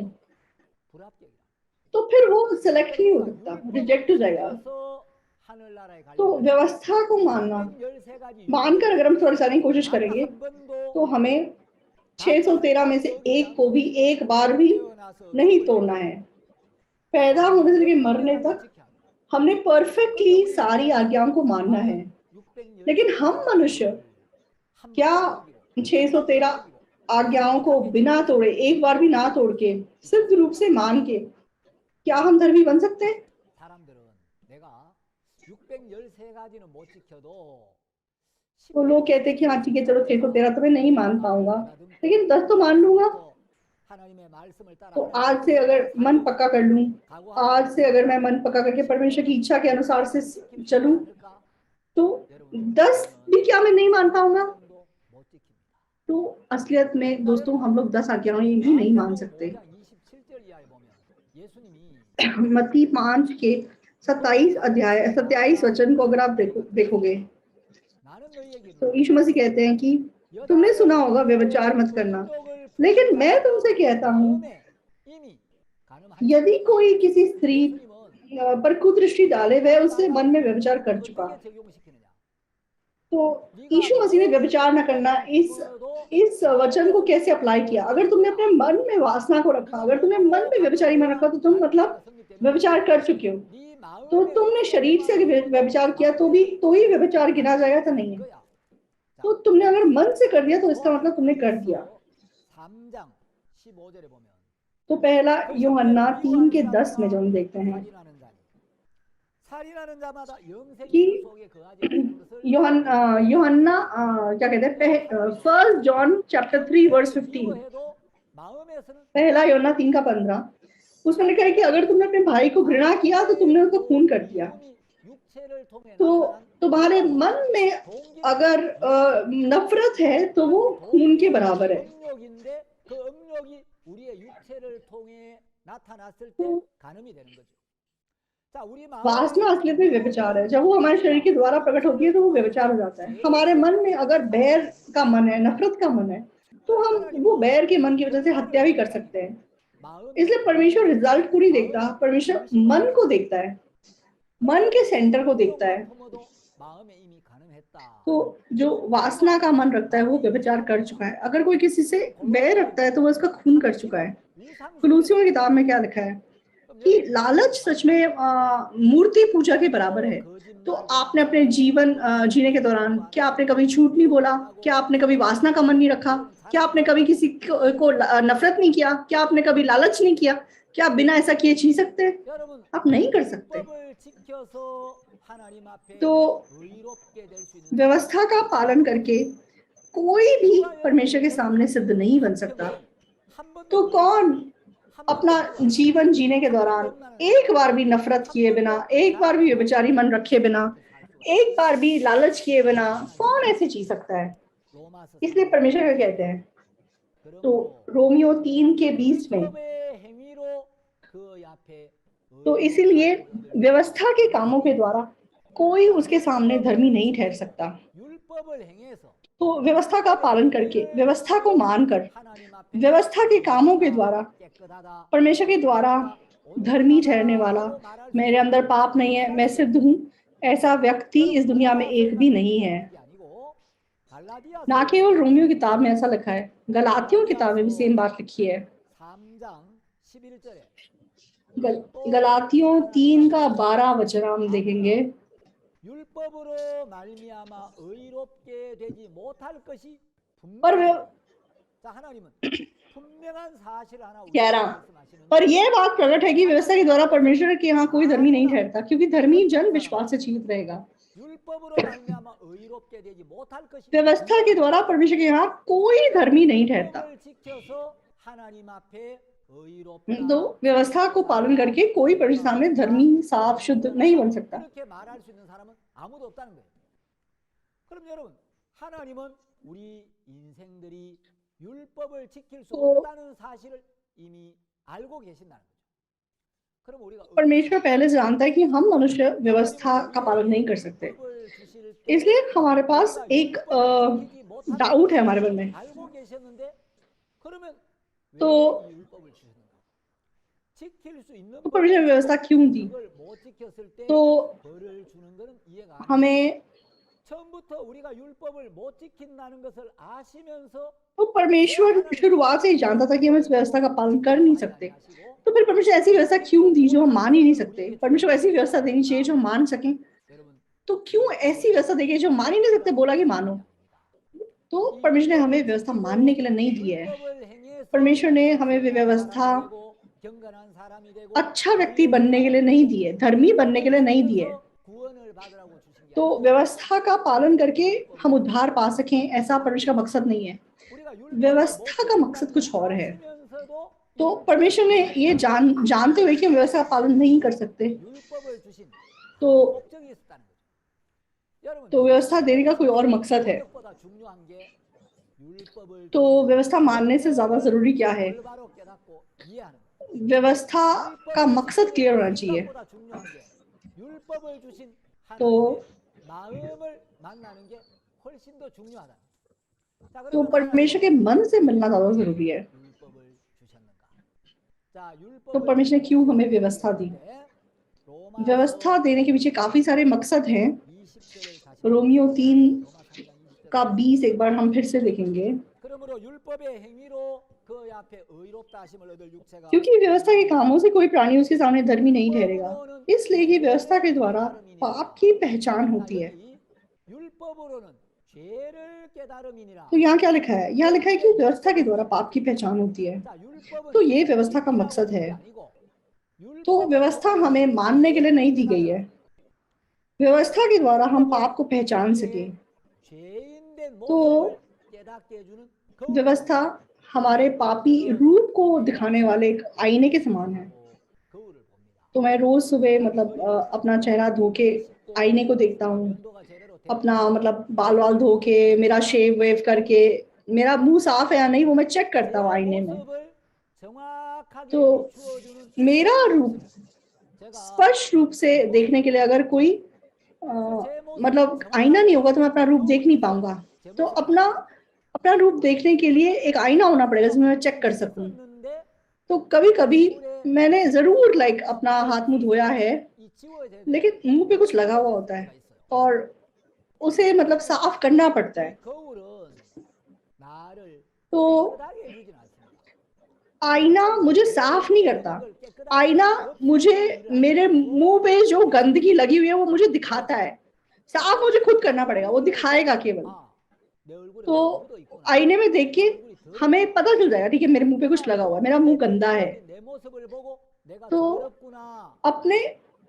तो फिर वो सिलेक्ट नहीं हो सकता, रिजेक्ट हो जाएगा। तो व्यवस्था को मानकर अगर हम थोड़ा जाने की कोशिश करेंगे तो हमें 613 में से एक को भी एक बार भी नहीं तोड़ना है। पैदा होने से लेकर मरने तक हमने परफेक्टली सारी आज्ञाओं को मानना है। लेकिन हम मनुष्य क्या 613 आज्ञाओं को बिना तोड़े, एक बार भी ना तोड़ के, सिद्ध रूप से मान के, क्या हम धर्मी बन सकते हैं? तो लोग कहते हैं कि हाँ ठीक है चलो 6 तो 13 तो मैं नहीं मान पाऊंगा, लेकिन 10 तो मान लूंगा। तो आज से अगर मन पक्का कर लूं, आज से अगर मैं मन पक्का करके परमेश्वर की इच्छा के अनुसार से चलूं, तो 10 भी क्या मैं नहीं मान पाऊंगा? तो असलियत में दोस्तों हम लोग 10 आज्ञाओं भी नहीं मान सकते। मत्ती 5 के 27 वचन को अगर आप देखोगे तो यीशु मसीह कहते हैं कि तुमने सुना होगा व्यभिचार मत करना, लेकिन मैं तुमसे कहता हूं यदि कोई किसी स्त्री पर कुदृष्टि डाले वह उससे मन में व्यभिचार कर चुका। तो यीशु मसीह ने व्यभिचार न करना इस वचन को कैसे अप्लाई किया? अगर तुमने अपने मन में वासना को रखा, अगर तुमने मन में व्यभिचारी मन रखा, तो तुम मतलब व्यभिचार कर चुके हो। तो तुमने शरीर से व्यभिचार किया तो ही व्यभिचार गिना जाएगा, तो नहीं है। तो तुमने अगर मन से कर दिया तो इसका मतलब तुमने कर दिया। तो पहला यूहन्ना 3 के 10 में जो हम देखते हैं कि यूहन्ना क्या कहते हैं, 1 जॉन चैप्टर 3 वर्स 15, पहला यूहन्ना 3 का 15, उसमें लिखा है कि अगर तुमने अपने भाई को घृणा किया तो तुमने उसको खून कर दिया। तो तुम्हारे मन में अगर नफरत है तो वो खून के बराबर है। वासना असलियत में व्यभिचार है। जब वो हमारे शरीर के द्वारा प्रकट होती है तो वो व्यभिचार हो जाता है। हमारे मन में अगर बैर का मन है, नफरत का मन है, तो हम वो बैर के मन की वजह से हत्या भी कर सकते हैं। इसलिए परमेश्वर रिजल्ट को नहीं देखता, परमेश्वर मन को देखता है, मन के सेंटर को देखता है। तो जो वासना का मन रखता है वो व्यभिचार कर चुका है। अगर कोई किसी से बैर रखता है तो वो उसका खून कर चुका है। कुलूसियों की किताब में क्या लिखा है कि लालच सच में मूर्ति पूजा के बराबर है। तो आपने अपने जीवन जीने के दौरान क्या आपने कभी झूठ नहीं बोला? क्या आपने कभी वासना का मन नहीं रखा? क्या आपने कभी किसी को नफरत नहीं किया? क्या आपने कभी लालच नहीं किया? क्या आप बिना ऐसा किए जी सकते हैं? आप नहीं कर सकते। तो व्यवस्था का पालन करके कोई भी परमेश्वर के सामने सिद्ध नहीं बन सकता। तो कौन अपना जीवन जीने के दौरान एक बार भी नफरत किए बिना, एक बार भी व्यभिचारी मन रखे बिना, एक बार भी लालच किए बिना कौन ऐसे जी सकता है? इसलिए परमेश्वर क्या कहते हैं, तो रोमियो 3 के 20 में, तो इसीलिए व्यवस्था के कामों के द्वारा कोई उसके सामने धर्मी नहीं ठहर सकता। तो व्यवस्था का पालन करके, व्यवस्था को मानकर, व्यवस्था के कामों के द्वारा परमेश्वर के द्वारा धर्मी ठहरने वाला, मेरे अंदर पाप नहीं है, मैं सिद्ध हूं, ऐसा व्यक्ति इस दुनिया में एक भी नहीं है। ना केवल रोमियो किताब में ऐसा लिखा है, गलातियों किताब में भी सेम बात लिखी है। गलातियों 3 का 12 वचन हम देखेंगे। पर 11, पर यह बात प्रकट है कि व्यवस्था के द्वारा परमेश्वर के यहाँ कोई धर्मी नहीं ठहरता, क्योंकि धर्मी जन विश्वास से जीवित रहेगा। व्यवस्था के द्वारा परमेश्वर के यहाँ कोई धर्मी नहीं ठहरता। तो व्यवस्था को पालन करके कोई परमेश्वर सामने धर्मी, साफ, शुद्ध नहीं बन सकता। परमेश्वर पहले से जानता है कि हम मनुष्य व्यवस्था का पालन नहीं कर सकते, इसलिए हमारे पास एक डाउट है हमारे मन में। तो परमेश्वर ने व्यवस्था क्यों दी? तो हमें तो परमेश्वर शुरुआत से ही जानता था कि हम इस व्यवस्था का पालन कर नहीं सकते, तो फिर परमेश्वर ऐसी व्यवस्था क्यों दी जो हम मान ही नहीं सकते? परमेश्वर ऐसी व्यवस्था देनी चाहिए जो हम मान सकें, तो क्यों ऐसी व्यवस्था देगी जो मान ही नहीं सकते, बोला कि मानो? तो परमेश्वर ने हमें व्यवस्था मानने के लिए नहीं दी है। परमेश्वर ने हमें व्यवस्था अच्छा व्यक्ति बनने के लिए नहीं दी है, धर्मी बनने के लिए नहीं दी है। तो व्यवस्था का पालन करके हम उद्धार पा सकें, ऐसा परमेश्वर का मकसद नहीं है। व्यवस्था का मकसद कुछ और है। तो परमेश्वर ने ये जानते हुए कि हम व्यवस्था का पालन नहीं कर सकते, तो व्यवस्था देने का कोई और मकसद है। तो व्यवस्था मानने से ज्यादा जरूरी क्या है? व्यवस्था का मकसद क्लियर होना चाहिए। तो परमेश्वर के मन से मिलना ज्यादा जरूरी है। तो परमेश्वर ने क्यों हमें व्यवस्था दी? व्यवस्था देने के पीछे काफी सारे मकसद हैं। रोमियो 3:20 एक बार हम फिर से देखेंगे। क्योंकि व्यवस्था के कामों से कोई प्राणी उसके सामने धर्मी नहीं ठहरेगा, इसलिए कि व्यवस्था के द्वारा पाप की पहचान होती है। तो यहाँ क्या लिखा है? यहाँ लिखा है कि व्यवस्था के द्वारा पाप की पहचान होती है। तो ये व्यवस्था का मकसद है। तो व्यवस्था हमें मानने के लिए नहीं दी गई है, व्यवस्था के द्वारा हम पाप को पहचान सके। तो व्यवस्था हमारे पापी रूप को दिखाने वाले एक आईने के समान है। तो मैं रोज सुबह मतलब अपना चेहरा धो के आईने को देखता हूँ, अपना मतलब बाल वाल धो के, मेरा शेव वेव करके मेरा मुंह साफ है या नहीं वो मैं चेक करता हूँ आईने में। तो मेरा रूप स्पष्ट रूप से देखने के लिए अगर कोई मतलब आईना नहीं होगा तो मैं अपना रूप देख नहीं पाऊंगा। तो अपना रूप देखने के लिए एक आईना होना पड़ेगा जिसमें मैं चेक कर सकूं। तो कभी कभी मैंने जरूर अपना हाथ मुंह धोया है, लेकिन मुंह पे कुछ लगा हुआ होता है और उसे मतलब साफ करना पड़ता है। तो आईना मुझे साफ नहीं करता, आईना मुझे मेरे मुंह पे जो गंदगी लगी हुई है वो मुझे दिखाता है। साफ मुझे खुद करना पड़ेगा, वो दिखाएगा केवल। तो आईने में देख के हमें पता चल जाएगा, ठीक है मेरे मुंह पे कुछ लगा हुआ है, मेरा मुंह गंदा है। तो अपने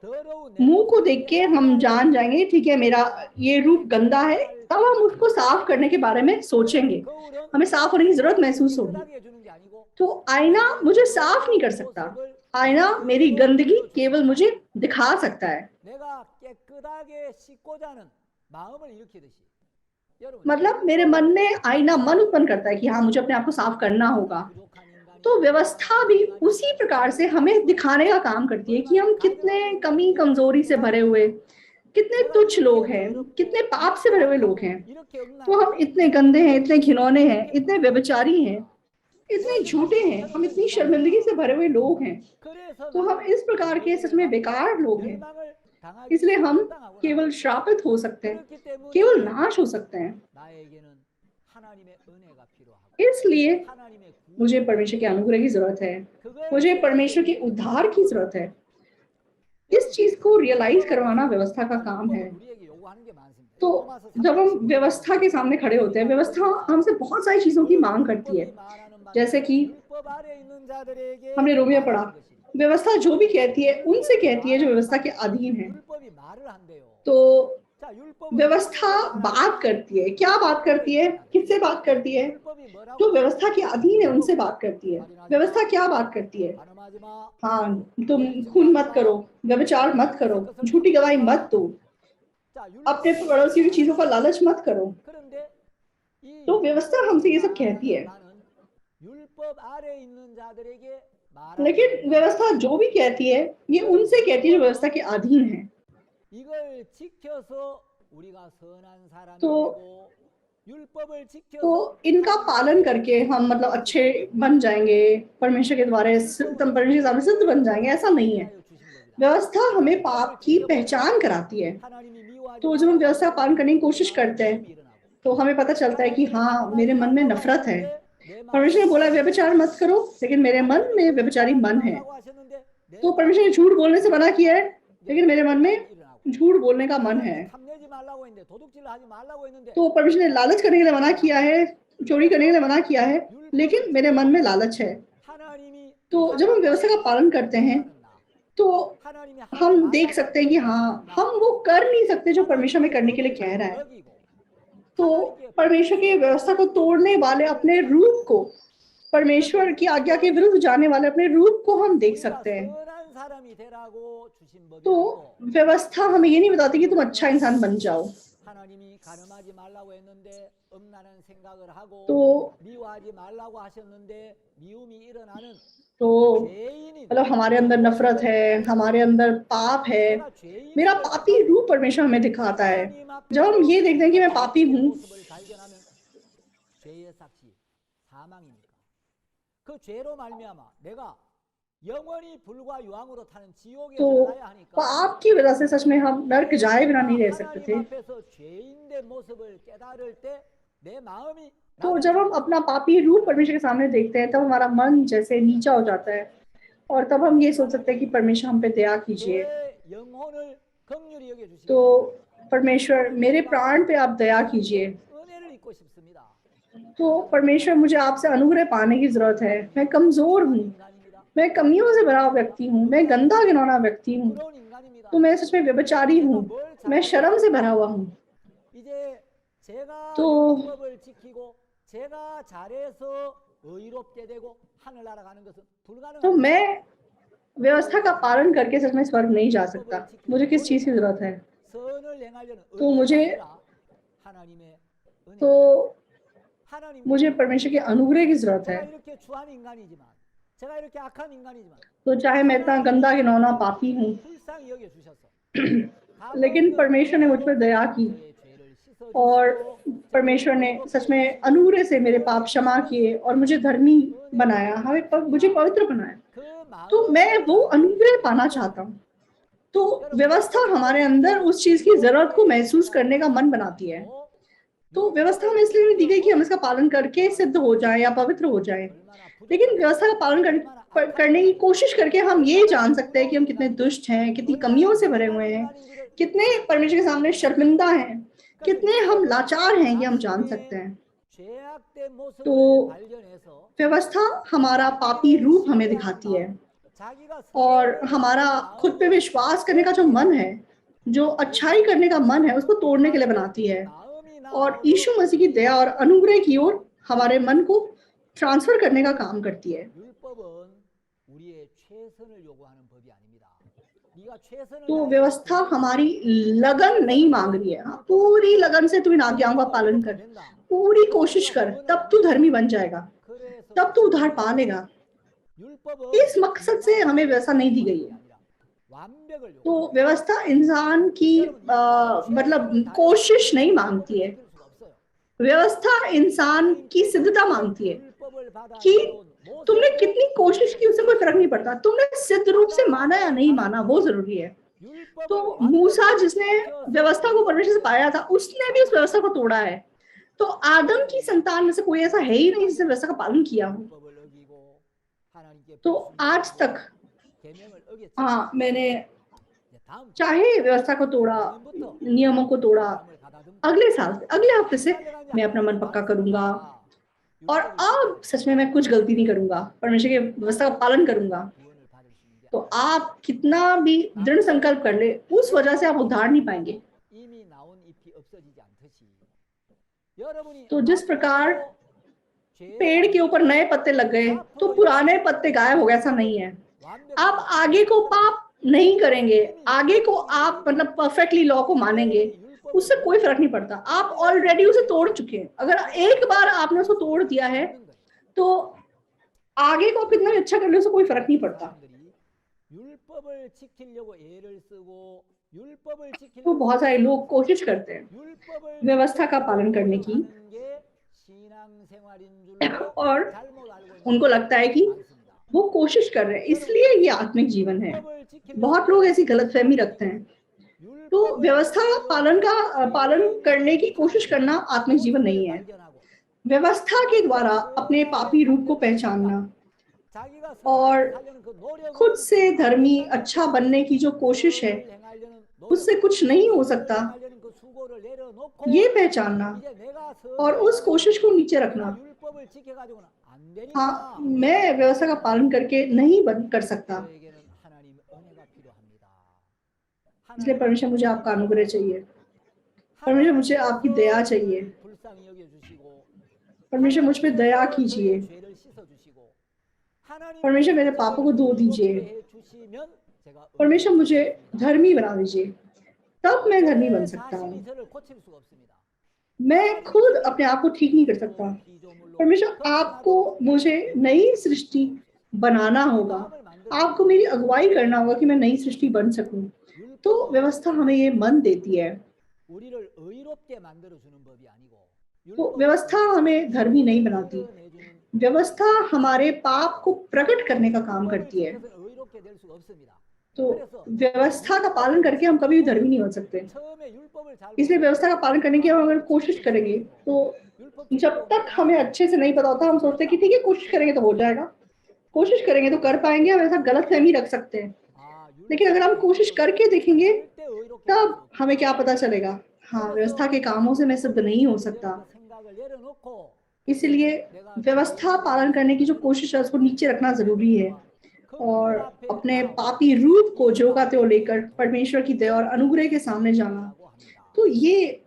मुंह को देख के हम जान जाएंगे, ठीक है मेरा ये रूप गंदा है, तब हम उसको साफ करने के बारे में सोचेंगे, हमें साफ होने की जरूरत महसूस होगी। तो आईना मुझे साफ नहीं कर सकता, आईना मेरी गंदगी केवल मुझे दिखा सकता है। मतलब मेरे मन में आईना मन उत्पन्न करता है कि हाँ मुझे अपने आप को साफ करना होगा। तो व्यवस्था भी उसी प्रकार से हमें दिखाने का काम करती है कि हम कितने कमी कमजोरी से भरे हुए, कितने तुच्छ लोग हैं, कितने पाप से भरे हुए लोग हैं। तो हम इतने गंदे हैं, इतने घिनौने हैं, इतने व्यभिचारी हैं, इतने झूठे हैं, हम इतनी शर्मिंदगी से भरे हुए लोग हैं। तो हम इस प्रकार के सच में बेकार लोग हैं, इसलिए हम केवल श्रापित हो सकते हैं, केवल नाश हो सकते हैं। इसलिए मुझे परमेश्वर के अनुग्रह की जरूरत है, मुझे परमेश्वर के उद्धार की जरूरत है। इस चीज को रियलाइज करवाना व्यवस्था का काम है। तो जब हम व्यवस्था के सामने खड़े होते हैं, व्यवस्था हमसे बहुत सारी चीजों की मांग करती है, जैसे कि हमने रोमियो पढ़ा, व्यवस्था जो भी कहती है उनसे कहती है जो व्यवस्था के अधीन है। तो व्यवस्था बात करती है, क्या बात करती है, किससे बात करती है? जो व्यवस्था के अधीन है उनसे बात करती है। व्यवस्था क्या बात करती है? हाँ, तुम खून मत करो, व्यभिचार मत करो, झूठी गवाही मत दो, अपने पड़ोसी की चीजों का लालच मत करो। तो व्यवस्था हमसे ये सब कहती है, लेकिन व्यवस्था जो भी कहती है ये उनसे कहती है जो व्यवस्था के अधीन है। तो इनका पालन करके हम मतलब अच्छे बन जाएंगे, परमेश्वर के द्वारा परमेश्वर के सामने सिद्ध बन जाएंगे, ऐसा नहीं है। व्यवस्था हमें पाप की पहचान कराती है। तो जब हम व्यवस्था पालन करने की कोशिश करते हैं तो हमें पता चलता है कि हाँ मेरे मन में नफरत है। परमेश्वर ने बोला व्यभिचार मत करो, लेकिन मेरे मन में व्यभिचारी मन है। तो परमेश्वर ने झूठ बोलने से मना किया है, लेकिन मेरे मन में झूठ बोलने का मन है। तो परमेश्वर ने लालच करने के लिए मना किया है, चोरी करने के लिए मना किया है, लेकिन मेरे मन में लालच है। तो जब हम व्यवस्था का पालन करते हैं तो 하나님이 हम देख 하지 सकते हैं कि 말라고 हाँ, 하셨으나 हम वो कर नहीं सकते जो परमेश्वर हमें 하나님의 करने के लिए 법을 कह रहा है। 어기고 तो 하나님께 परमेश्वर की व्यवस्था को तोड़ने वाले अपने रूप को, परमेश्वर की आज्ञा के विरुद्ध जाने वाले अपने रूप को हम देख 우리가 सकते हैं। 선한 사람이 되라고 주신 법이 तो 아니고 व्यवस्था हमें ये नहीं बताती कि तुम अच्छा इंसान बन जाओ। 하나님이 가늠하지 말라고 했는데 엄란한 생각을 하고 तो 미워하지 말라고 하셨는데 미움이 일어나는 तो 죄인인 मतलब हमारे अंदर नफरत है, हमारे अंदर पाप है, 내가 मेरा 죄인임을 पापी 깨닫고 रूप परमेश्वर हमें दिखाता है। 하나님 जब हम 앞에서 ये देखते हैं कि मैं 내가 पापी 자기의 हूँ, 모습을 발견하면 죄의 삭시 사망이니까 그 죄로 말미암아 내가 영원히 불과 유황으로 타는 지옥에 तो 들어가야 하니까 पाप की वजह से सच में हम नर्क जाए बिना 내가 नहीं रह सकते 하나님 थे। 앞에서 죄인의 모습을 깨달을 때 내 마음이 तो जब हम अपना पापी रूप परमेश्वर के सामने देखते हैं, तब हमारा मन जैसे नीचा हो जाता है, और तब हम ये सोच सकते हैं कि परमेश्वर हम पे दया कीजिए। 내 영혼을 긍휼히 여겨 तो 주시고 परमेश्वर मेरे प्राण पे आप दया कीजिए। 은혜를 입고 싶습니다. तो परमेश्वर मुझे आपसे अनुग्रह पाने की जरूरत है। मैं कमजोर हूँ, 인간입니다. मैं कमियों से भरा व्यक्ति हूँ, मैं गंदा घिनौना व्यक्ति हूँ, 부러운 인간입니다. तो मैं सच में व्यभिचारी हूँ, मैं शर्म से भरा हुआ हूँ। 이제 제가 तो 율법을 지키고 제가 잘해서 의롭게 되고 하늘 날아가는 것은 तो 불가능합니다. मैं व्यवस्था का पालन करके सच में स्वर्ग नहीं जा सकता। मुझे किस चीज की जरूरत है? 선을 행하려는 तो 의가 मुझे 아니라 하나님의 은혜. तो 하나님께 मुझे परमेश्वर के अनुग्रह की जरूरत 제가 है। 이렇게 추한 인간이지만 제가 이렇게 악한 인간이지만 तो चाहे मैं इतना गंदा घिनौना पापी हूँ, 불쌍히 여겨 주셔서 लेकिन परमेश्वर ने मुझ पर दया की 저의 죄를 씻어 और 주시고 परमेश्वर ने सच में अनुग्रह से मेरे पाप क्षमा किए और मुझे धर्मी बनाया, मुझे पवित्र बनाया। 그 तो मैं वो 마음을 अनुग्रह पाना चाहता हूँ। तो व्यवस्था हमारे अंदर उस चीज की जरूरत को महसूस करने का मन बनाती है। तो व्यवस्था हमें इसलिए नहीं दी गई कि हम इसका पालन करके सिद्ध हो जाएं या पवित्र हो जाएं, लेकिन व्यवस्था का पालन करने की कोशिश करके हम ये जान सकते हैं कि हम कितने दुष्ट हैं, कितनी कमियों से भरे हुए हैं, कितने परमेश्वर के सामने शर्मिंदा हैं, कितने हम लाचार हैं, ये हम जान सकते हैं। 죄악된 모습을 तो 발견해서 व्यवस्था हमारा पापी रूप हमें दिखाती है, 자기가 और हमारा खुद पे विश्वास करने का जो मन है, जो अच्छाई करने का मन है, उसको तोड़ने के लिए बनाती है, और यीशु मसीह की दया और अनुग्रह की ओर हमारे मन को ट्रांसफर करने का काम करती है। 율법은 우리의 최선을 요구하는 법이 아닙니다. 네가 최선을 तो 다해서 व्यवस्था हमारी लगन नहीं मांग रही है। हाँ, पूरी लगन से तू इन आज्ञाओं का पालन कर, पूरी कोशिश कर, तब तू धर्मी बन जाएगा, 그래서 तब तू उद्धार पा लेगा। 율법은 इस मकसद से हमें व्यवस्था नहीं दी गई है। 완벽을 요구. तो व्यवस्था इंसान की मतलब कोशिश नहीं मांगती है। व्यवस्था इंसान की सिद्धता मांगती है कि तुमने कितनी कोशिश की, उससे कोई फर्क नहीं पड़ता, तुमने सिद्ध रूप से माना या नहीं माना, वो जरूरी है। तो मूसा जिसने व्यवस्था को परमेश्वर से पाया था, उसने भी उस व्यवस्था को तोड़ा है। तो आदम की संतान में से कोई ऐसा है ही नहीं जिसने व्यवस्था का पालन किया हो। तो आज तक हाँ, मैंने चाहे व्यवस्था को तोड़ा, नियमों को तोड़ा, अगले साल से, अगले हफ्ते से मैं अपना मन पक्का करूंगा, और अब सच में मैं कुछ गलती नहीं करूंगा, परमेश्वर की व्यवस्था का पालन करूंगा। तो आप कितना भी दृढ़ संकल्प कर ले, उस वजह से आप उद्धार नहीं पाएंगे। तो जिस प्रकार पेड़ के ऊपर नए पत्ते लग गए तो पुराने पत्ते गायब हो गए, ऐसा नहीं है। आप आगे को पाप नहीं करेंगे, आगे को आप मतलब परफेक्टली लॉ को मानेंगे, उससे कोई फर्क नहीं पड़ता। आप ऑलरेडी उसे तोड़ चुके हैं। अगर एक बार आपने उसको तोड़ दिया है तो आगे को कितना भी अच्छा कर ले, उससे कोई फर्क नहीं पड़ता। तो बहुत सारे लोग कोशिश करते हैं व्यवस्था का पालन करने की, और उनको लगता है कि वो कोशिश कर रहे हैं इसलिए ये आत्मिक जीवन है। बहुत लोग ऐसी गलतफहमी रखते हैं। तो व्यवस्था पालन करने की कोशिश करना आत्मिक जीवन नहीं है। व्यवस्था के द्वारा अपने पापी रूप को पहचानना और खुद से धर्मी अच्छा बनने की जो कोशिश है, उससे कुछ नहीं हो सकता, ये पहचानना और उस कोशिश को नीचे रखना। हाँ, मैं व्यवस्था का पालन करके नहीं कर सकता। इसलिए परमेश्वर मुझे आपका अनुग्रह चाहिए, परमेश्वर 하나님 मुझे आपकी दया चाहिए, 저를 불쌍히 여겨주시고 परमेश्वर मुझ पे दया 하나님께서 कीजिए, 저의 죄를 씻어주시고 परमेश्वर मेरे 하나님께서 पापों 저를 को धो दीजिए, 의롭게 해주시면 제가 परमेश्वर 의롭게 मुझे 되겠습니다. धर्मी बना दीजिए, तब मैं धर्मी बन 제 सकता हूँ। 자신이 저를 고칠 수가 없습니다. मैं खुद अपने आप को ठीक नहीं कर सकता, परमेश्वर आपको मुझे नई सृष्टि बनाना होगा, आपको मेरी अगुवाई करना होगा कि मैं नई सृष्टि बन सकूं। तो व्यवस्था हमें ये मन देती है, 우리를 의롭게 만들어 주는 법이 아니고 तो व्यवस्था हमें धर्मी नहीं बनाती, व्यवस्था हमारे पाप को प्रकट करने का काम करती है। 의롭게 될 수가 없습니다. तो व्यवस्था का पालन करके हम कभी भी धर्मी नहीं हो सकते, 처음에 율법을 잘 इसलिए व्यवस्था का पालन करने की हम अगर कोशिश करेंगे तो जब तक हमें अच्छे से नहीं पता होता हम सोचते हैं कि ठीक है कोशिश करेंगे तो हो जाएगा, कोशिश करेंगे तो कर पाएंगे, हम ऐसा गलतफहमी रख सकते हैं। लेकिन अगर हम कोशिश करके देखेंगे तब हमें क्या पता चलेगा, हाँ व्यवस्था के कामों से मैं सिद्ध नहीं हो सकता। इसलिए व्यवस्था पालन करने की जो कोशिश है उसको नीचे रखना जरूरी है और अपने पापी रूप को जो का त्यों लेकर परमेश्वर की दया और अनुग्रह के सामने जाना। तो ये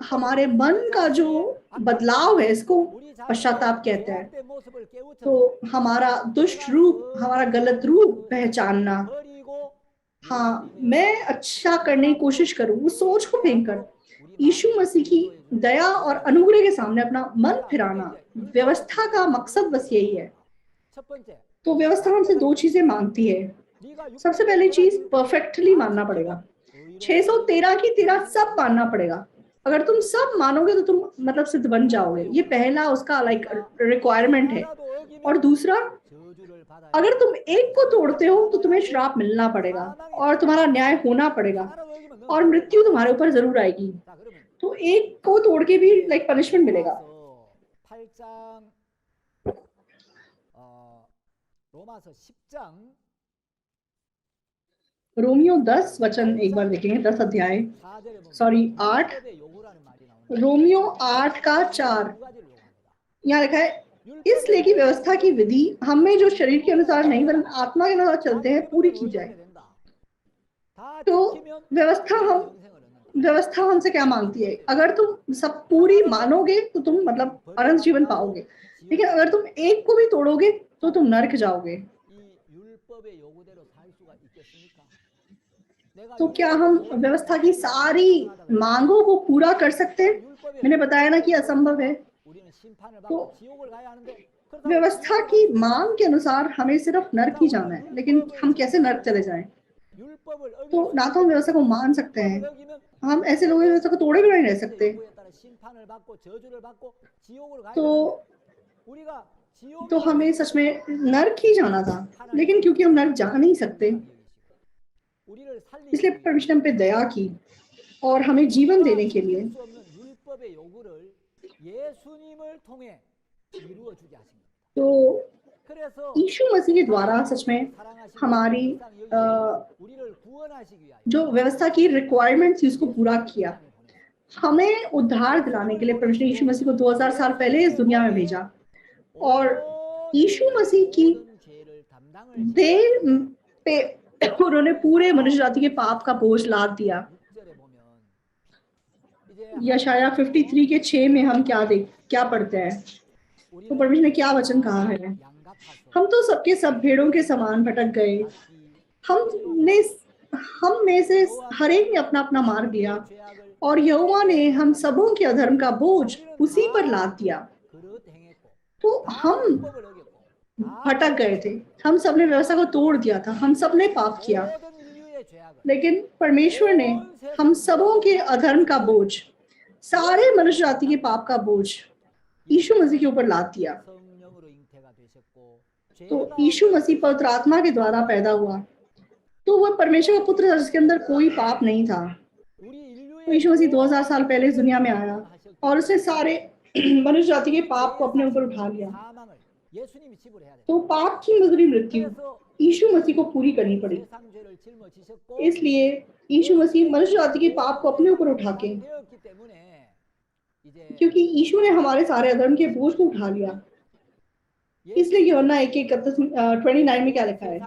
हमारे मन का जो बदलाव है इसको पश्चाताप कहते हैं। तो हमारा दुष्ट रूप, हमारा गलत रूप पहचानना, हाँ मैं अच्छा करने की कोशिश करूं, उस सोच को फेंक कर यीशु मसीह की दया और अनुग्रह के सामने अपना मन फिराना, व्यवस्था का मकसद बस यही है। तो व्यवस्था हमसे दो चीजें मांगती है। सबसे पहली चीज परफेक्टली मानना पड़ेगा, 613 की 13 सब मानना पड़ेगा। अगर तुम सब मानोगे तो तुम मतलब सिद्ध बन जाओगे, ये पहला उसका लाइक रिक्वायरमेंट है। और दूसरा, अगर तुम एक को तोड़ते हो तो तुम्हें श्राप मिलना पड़ेगा और तुम्हारा न्याय होना पड़ेगा और मृत्यु तुम्हारे ऊपर जरूर आएगी। तो एक को तोड़ के भी लाइक पनिशमेंट मिलेगा। रोमियो 10 वचन एक बार देखेंगे, 10 अध्याय, सॉरी 8, रोमियो 8 का 4 यहाँ लिखा है, इसलिए कि व्यवस्था की विधि हमें जो शरीर के अनुसार नहीं वरन आत्मा के अनुसार चलते हैं पूरी की जाए। तो व्यवस्था हमसे क्या मांगती है, अगर तुम सब पूरी मानोगे तो तुम मतलब अनंत जीवन पाओगे, लेकिन अगर तुम एक को भी तोड़ोगे तो तुम नरक जाओगे। तो क्या हम व्यवस्था की सारी मांगों को पूरा कर सकते हैं? मैंने बताया ना कि असंभव है। तो व्यवस्था की मांग के अनुसार हमें सिर्फ नरक ही जाना है, लेकिन हम कैसे नरक चले जाएं? तो ना तो हम व्यवस्था को मान सकते हैं, हम ऐसे लोग व्यवस्था को तोड़े भी नहीं रह सकते। तो हमें सच में नरक ही जाना था, लेकिन क्योंकि हम नरक जा नहीं सकते इसलिए परमेश्वर हम पे दया की और हमें जीवन देने के लिए तो यीशु मसीह के द्वारा सच में हमारी जो व्यवस्था की रिक्वायरमेंट थी उसको पूरा किया। हमें उद्धार दिलाने के लिए परमेश्वर यीशु मसीह को 2000 साल पहले इस दुनिया में भेजा और यीशु मसीह की देह पे उन्होंने पूरे मनुष्य जाति के पाप का बोझ लाद दिया। यशाया 53 के 6 में हम क्या पढ़ते हैं? तो परमेश्वर ने क्या वचन कहा है, हम तो सबके सब भेड़ों के समान भटक गए, हम में से हर एक ने अपना अपना मार्ग लिया और यहोवा ने हम सबों के अधर्म का बोझ उसी पर लाद दिया। तो हम भटक गए थे, हम सबने व्यवस्था को तोड़ दिया था, हम सबने पाप किया, लेकिन परमेश्वर ने हम सबों के अधर्म का बोझ, सारे मनुष्य जाति के पाप का बोझ यीशु मसीह के ऊपर लाद दिया। तो यीशु मसीह पवित्र आत्मा के द्वारा पैदा हुआ, तो वह परमेश्वर का पुत्र था जिसके अंदर कोई पाप नहीं था। तो यीशु मसीह 2000 साल पहले इस दुनिया में आया और उसने सारे मनुष्य जाति के पाप को अपने ऊपर उठा लिया। तो पाप की मजदूरी मृत्यु यीशु मसीह को पूरी करनी पड़ी, इसलिए यीशु मसीह मनुष्य जाति के पाप को अपने ऊपर उठा के, क्योंकि यीशु ने हमारे सारे अधर्म के बोझ को उठा लिया, इसलिए यूहन्ना 1:29 में क्या लिखा है,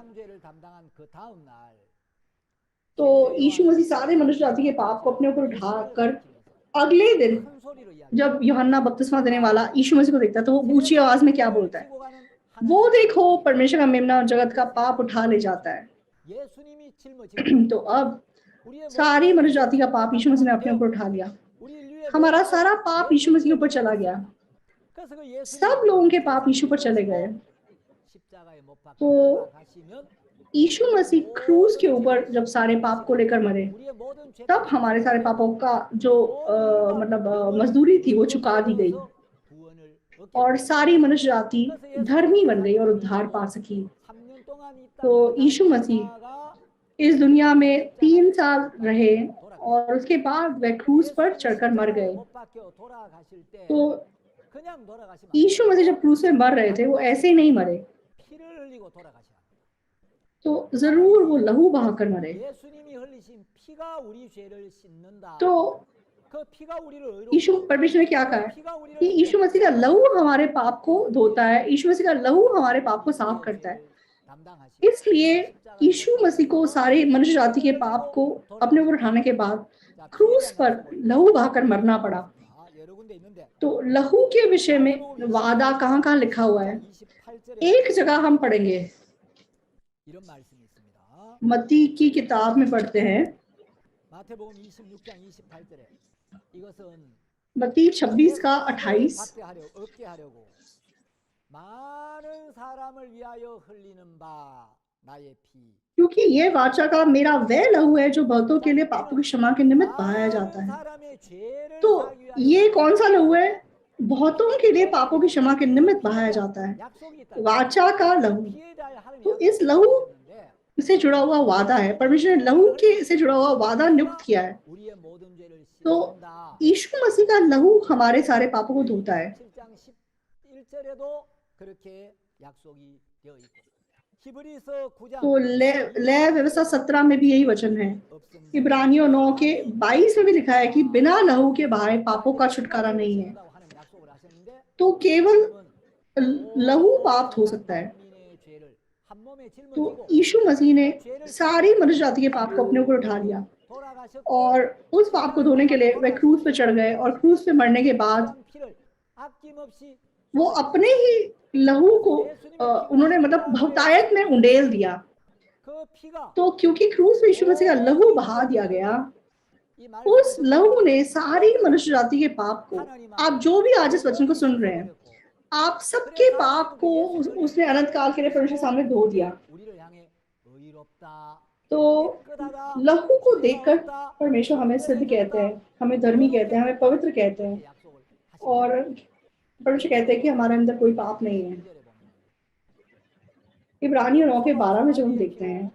तो यीशु मसीह सारे मनुष्य जाति के पाप को अपने ऊपर उठाकर अगले दिन जब यूहन्ना बपतिस्मा देने वाला यीशु मसीह को देखता है तो वो ऊंची आवाज में क्या बोलता है? वो देखो परमेश्वर का मेमना जगत का पाप उठा ले जाता है। तो अब सारी मनुष्य जाति का पाप यीशु मसीह ने अपने ऊपर उठा लिया। हमारा सारा पाप यीशु मसीह के ऊपर चला गया। सब लोगों के पाप यीशु पर चले गए। तो यीशु मसीह क्रूज के ऊपर जब सारे पाप को लेकर मरे, तब हमारे सारे पापों का जो मजदूरी थी वो चुका दी गई और सारी मनुष्य जाति धर्मी बन गई और उद्धार पा सकी। तो यीशु मसीह इस दुनिया में 3 साल रहे और उसके बाद वह क्रूज पर चढ़कर मर गए। तो यीशु मसीह जब क्रूज पे मर रहे थे वो ऐसे ही नहीं मरे, तो जरूर वो लहू बहाकर मरे। तो यीशु परमेश्वर ने क्या कहा कि यीशु मसीह का लहू हमारे पाप को धोता है, यीशु मसीह का लहू हमारे पाप को साफ करता है। इसलिए यीशु मसीह को सारे मनुष्य जाति के पाप को अपने ऊपर उठाने के बाद क्रूस पर लहू बहाकर मरना पड़ा। तो लहू के विषय में वादा कहाँ कहाँ लिखा हुआ है? एक जगह हम पढ़ेंगे, मत्ती की किताब में पढ़ते हैं, मत्ती 26 का 28। क्योंकि ये वाचा का मेरा वह लहू है जो बहुतों के लिए पापों की क्षमा के निमित्त बहाया जाता है। तो ये कौन सा लहू है? बहुतों के लिए पापों की क्षमा के निमित्त बहाया जाता है, वाचा का लहू। तो इस लहू से जुड़ा हुआ वादा है, परमेश्वर ने लहू के से जुड़ा हुआ वादा नियुक्त किया है। तो यीशु मसीह का लहू हमारे सारे पापों को धोता है। तो ले व्यवस्था 17 में भी यही वचन है। इब्रानियों 9 के 22 में भी लिखा है कि बिना लहू के बहाए पापों का छुटकारा नहीं है। तो केवल लहू पाप हो सकता है। तो यीशु मसीह ने सारी मनुष्य जाति के पाप को अपने ऊपर उठा लिया और उस पाप को धोने के लिए वह क्रूस पे चढ़ गए और क्रूस पे मरने के बाद वो अपने ही लहू को उन्होंने बहुतायत में उंडेल दिया। तो क्योंकि क्रूस पे यीशु मसीह का लहू बहा दिया गया, उस लहू ने सारी मनुष्य जाति के पाप को, आप जो भी आज इस वचन को सुन रहे हैं, आप सबके पाप को उसने अनंत काल के लिए परमेश्वर सामने धो दिया। तो लहू को देखकर परमेश्वर हमें सिद्ध कहते हैं, हमें धर्मी कहते हैं, हमें पवित्र कहते हैं और परमेश्वर कहते हैं कि हमारे अंदर कोई पाप नहीं है। इब्रानियों 9 के 12 में जो हम देखते हैं,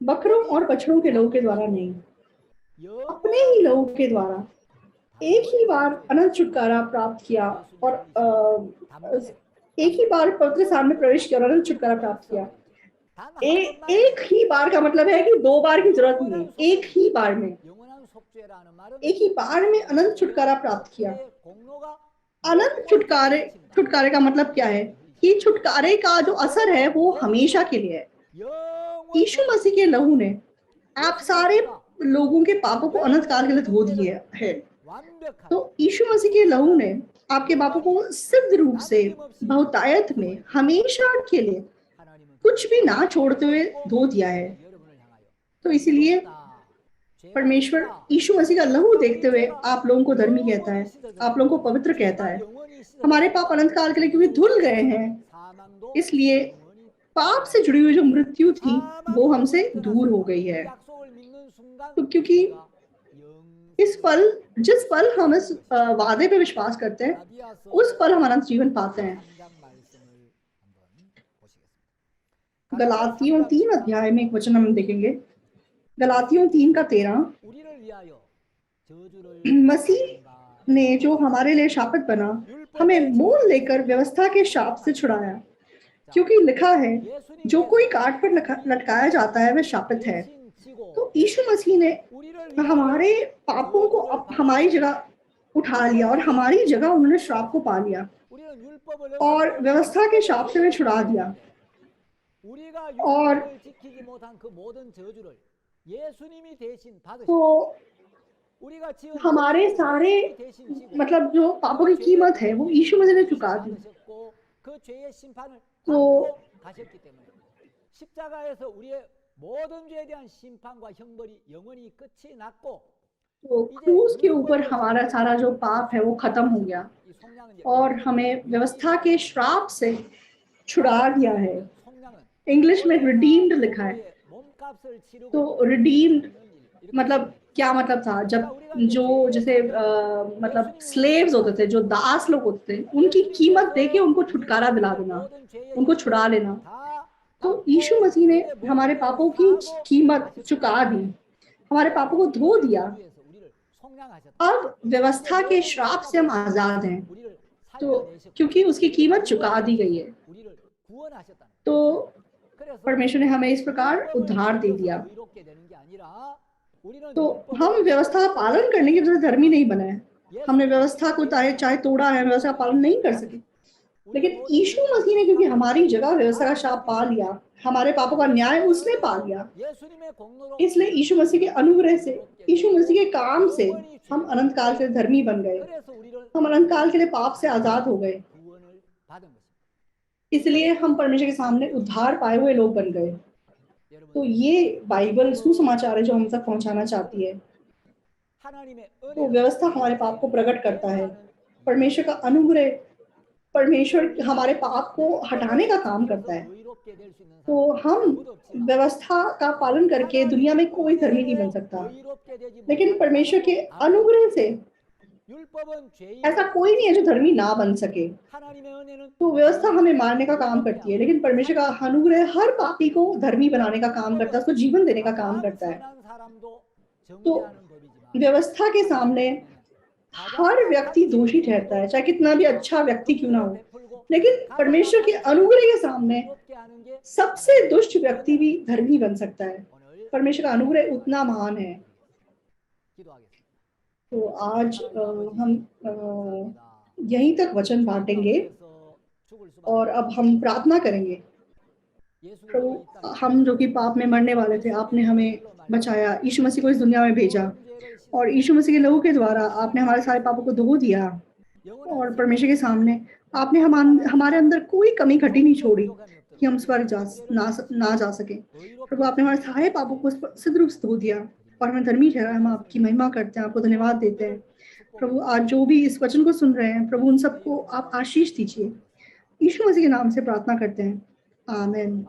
बकरों और बछड़ों के लहू के द्वारा नहीं, अपने ही लहू के द्वारा एक ही बार अनंत छुटकारा प्राप्त किया और एक ही बार पवित्र स्थान में प्रवेश किया और अनंत छुटकारा प्राप्त किया। एक ही बार का मतलब है कि 2 बार की जरूरत नहीं, एक ही बार में अनंत छुटकारा प्राप्त किया। अनंत छुटकारे का मतलब क्या है कि छुटकारे का जो असर है वो हमेशा के लिए है। यीशु मसीह के लहू ने आप सारे लोगों के पापों को अनंत काल के लिए धो दिए है। तो यीशु मसीह के लहू ने आपके पापों को सिद्ध रूप से बहुतायत में हमेशा के लिए कुछ भी ना छोड़ते हुए धो दिया है। तो इसीलिए परमेश्वर यीशु मसीह का लहू देखते हुए आप लोगों को धर्मी कहता है, आप लोगों को पवित्र कहता है। हमारे पाप अनंत काल के लिए क्योंकि धुल गए हैं, इसलिए पाप से जुड़ी हुई जो मृत्यु थी वो हमसे दूर हो गई है। तो क्योंकि जिस पल हम इस वादे पे विश्वास करते हैं, उस पल हम अनंत जीवन पाते हैं। गलातियों 3 अध्याय में एक वचन हम देखेंगे, गलातियों 3 का 13। मसीह ने जो हमारे लिए शापित बना, हमें मोल लेकर व्यवस्था के शाप से छुड़ाया, क्योंकि लिखा है जो कोई काट पर लटकाया जाता है वह शापित है। तो यीशु मसीह ने हमारे पापों को हमारी जगह उठा लिया और हमारी जगह उन्होंने श्राप को पा लिया और व्यवस्था के शाप से छुड़ा दिया। और 예수님이 대신 받으셨고 तो 우리가 지은 हमारे सारे 예수님이 대신 지고 मतलब जो पापों की कीमत है वो यीशु मसीह ने चुका दी। 받으셨고 그 죄의 심판을 तो 받고 가셨기 때문에 십자가에서 우리의 모든 죄에 대한 심판과 형벌이 영원히 끝이 났고 तो क्रूस के ऊपर हमारा सारा जो पाप है वो खत्म हो गया 이 속량은 이제 और हमें व्यवस्था के श्राप से छुड़ा दिया है। 속량은 इंग्लिश में रिडीम्ड लिखा है। 우리의 몸값을 치르고 तो रिडीम्ड मतलब क्या मतलब था, जब जो जैसे मतलब स्लेव्स होते थे, जो दास लोग होते थे, उनकी कीमत देके उनको छुटकारा दिला देना, उनको छुड़ा लेना। तो यीशु मसीह ने हमारे पापों की कीमत चुका दी, हमारे पापों को धो दिया। अब व्यवस्था के श्राप से हम आजाद हैं, तो क्योंकि उसकी कीमत चुका दी गई है। तो परमेश्वर ने हमें इस प्रकार उद्धार दे दिया। तो हम व्यवस्था का पालन करने की वजह से धर्मी नहीं बना है। हमने व्यवस्था को चाहे तोड़ा है, व्यवस्था का पालन नहीं कर सके, लेकिन यीशु मसीह ने क्योंकि हमारी जगह व्यवस्था का शाप पा लिया, हमारे पापों का न्याय उसने पा लिया, इसलिए यीशु मसीह के अनुग्रह से, यीशु मसीह के काम से हम अनंत काल से धर्मी बन गए, हम अनंत काल के लिए पाप से आजाद हो गए। इसलिए हम परमेश्वर के सामने उद्धार पाए हुए लोग बन गए। तो ये बाइबल सुसमाचार है जो हम तक पहुंचाना चाहती है। तो व्यवस्था हमारे पाप को प्रकट करता है, परमेश्वर का अनुग्रह, परमेश्वर हमारे पाप को हटाने का काम करता है। तो हम व्यवस्था का पालन करके दुनिया में कोई धर्मी नहीं बन सकता, लेकिन परमेश्वर के अनुग्रह से ऐसा कोई नहीं है जो धर्मी ना बन सके। तो व्यवस्था हमें मारने का काम करती है, लेकिन परमेश्वर का अनुग्रह हर पापी को धर्मी बनाने का काम करता है, उसको जीवन देने का काम करता है। तो व्यवस्था के सामने हर व्यक्ति दोषी ठहरता है, चाहे कितना भी अच्छा व्यक्ति क्यों ना हो, लेकिन परमेश्वर के अनुग्रह के सामने सबसे दुष्ट व्यक्ति भी धर्मी बन सकता है। परमेश्वर का अनुग्रह उतना महान है। तो आज हम यहीं तक वचन बांटेंगे और अब हम प्रार्थना करेंगे। प्रभु, हम जो कि पाप में मरने वाले थे, आपने हमें बचाया, यीशु मसीह को इस दुनिया में भेजा और यीशु मसीह के लोगों के द्वारा आपने हमारे सारे पापों को धो दिया और परमेश्वर के सामने आपने हमारे अंदर कोई कमी घटी नहीं छोड़ी कि हम स्वर्ग ना जा सके। प्रभु, आपने हमारे सारे पापों को सिद्ध रूप से धो दिया और हमें धर्मी ठहरा। हम आपकी महिमा करते हैं, आपको धन्यवाद देते हैं। प्रभु, आज जो भी इस वचन को सुन रहे हैं, प्रभु उन सबको आप आशीष दीजिए। यीशु मसीह के नाम से प्रार्थना करते हैं, आमीन।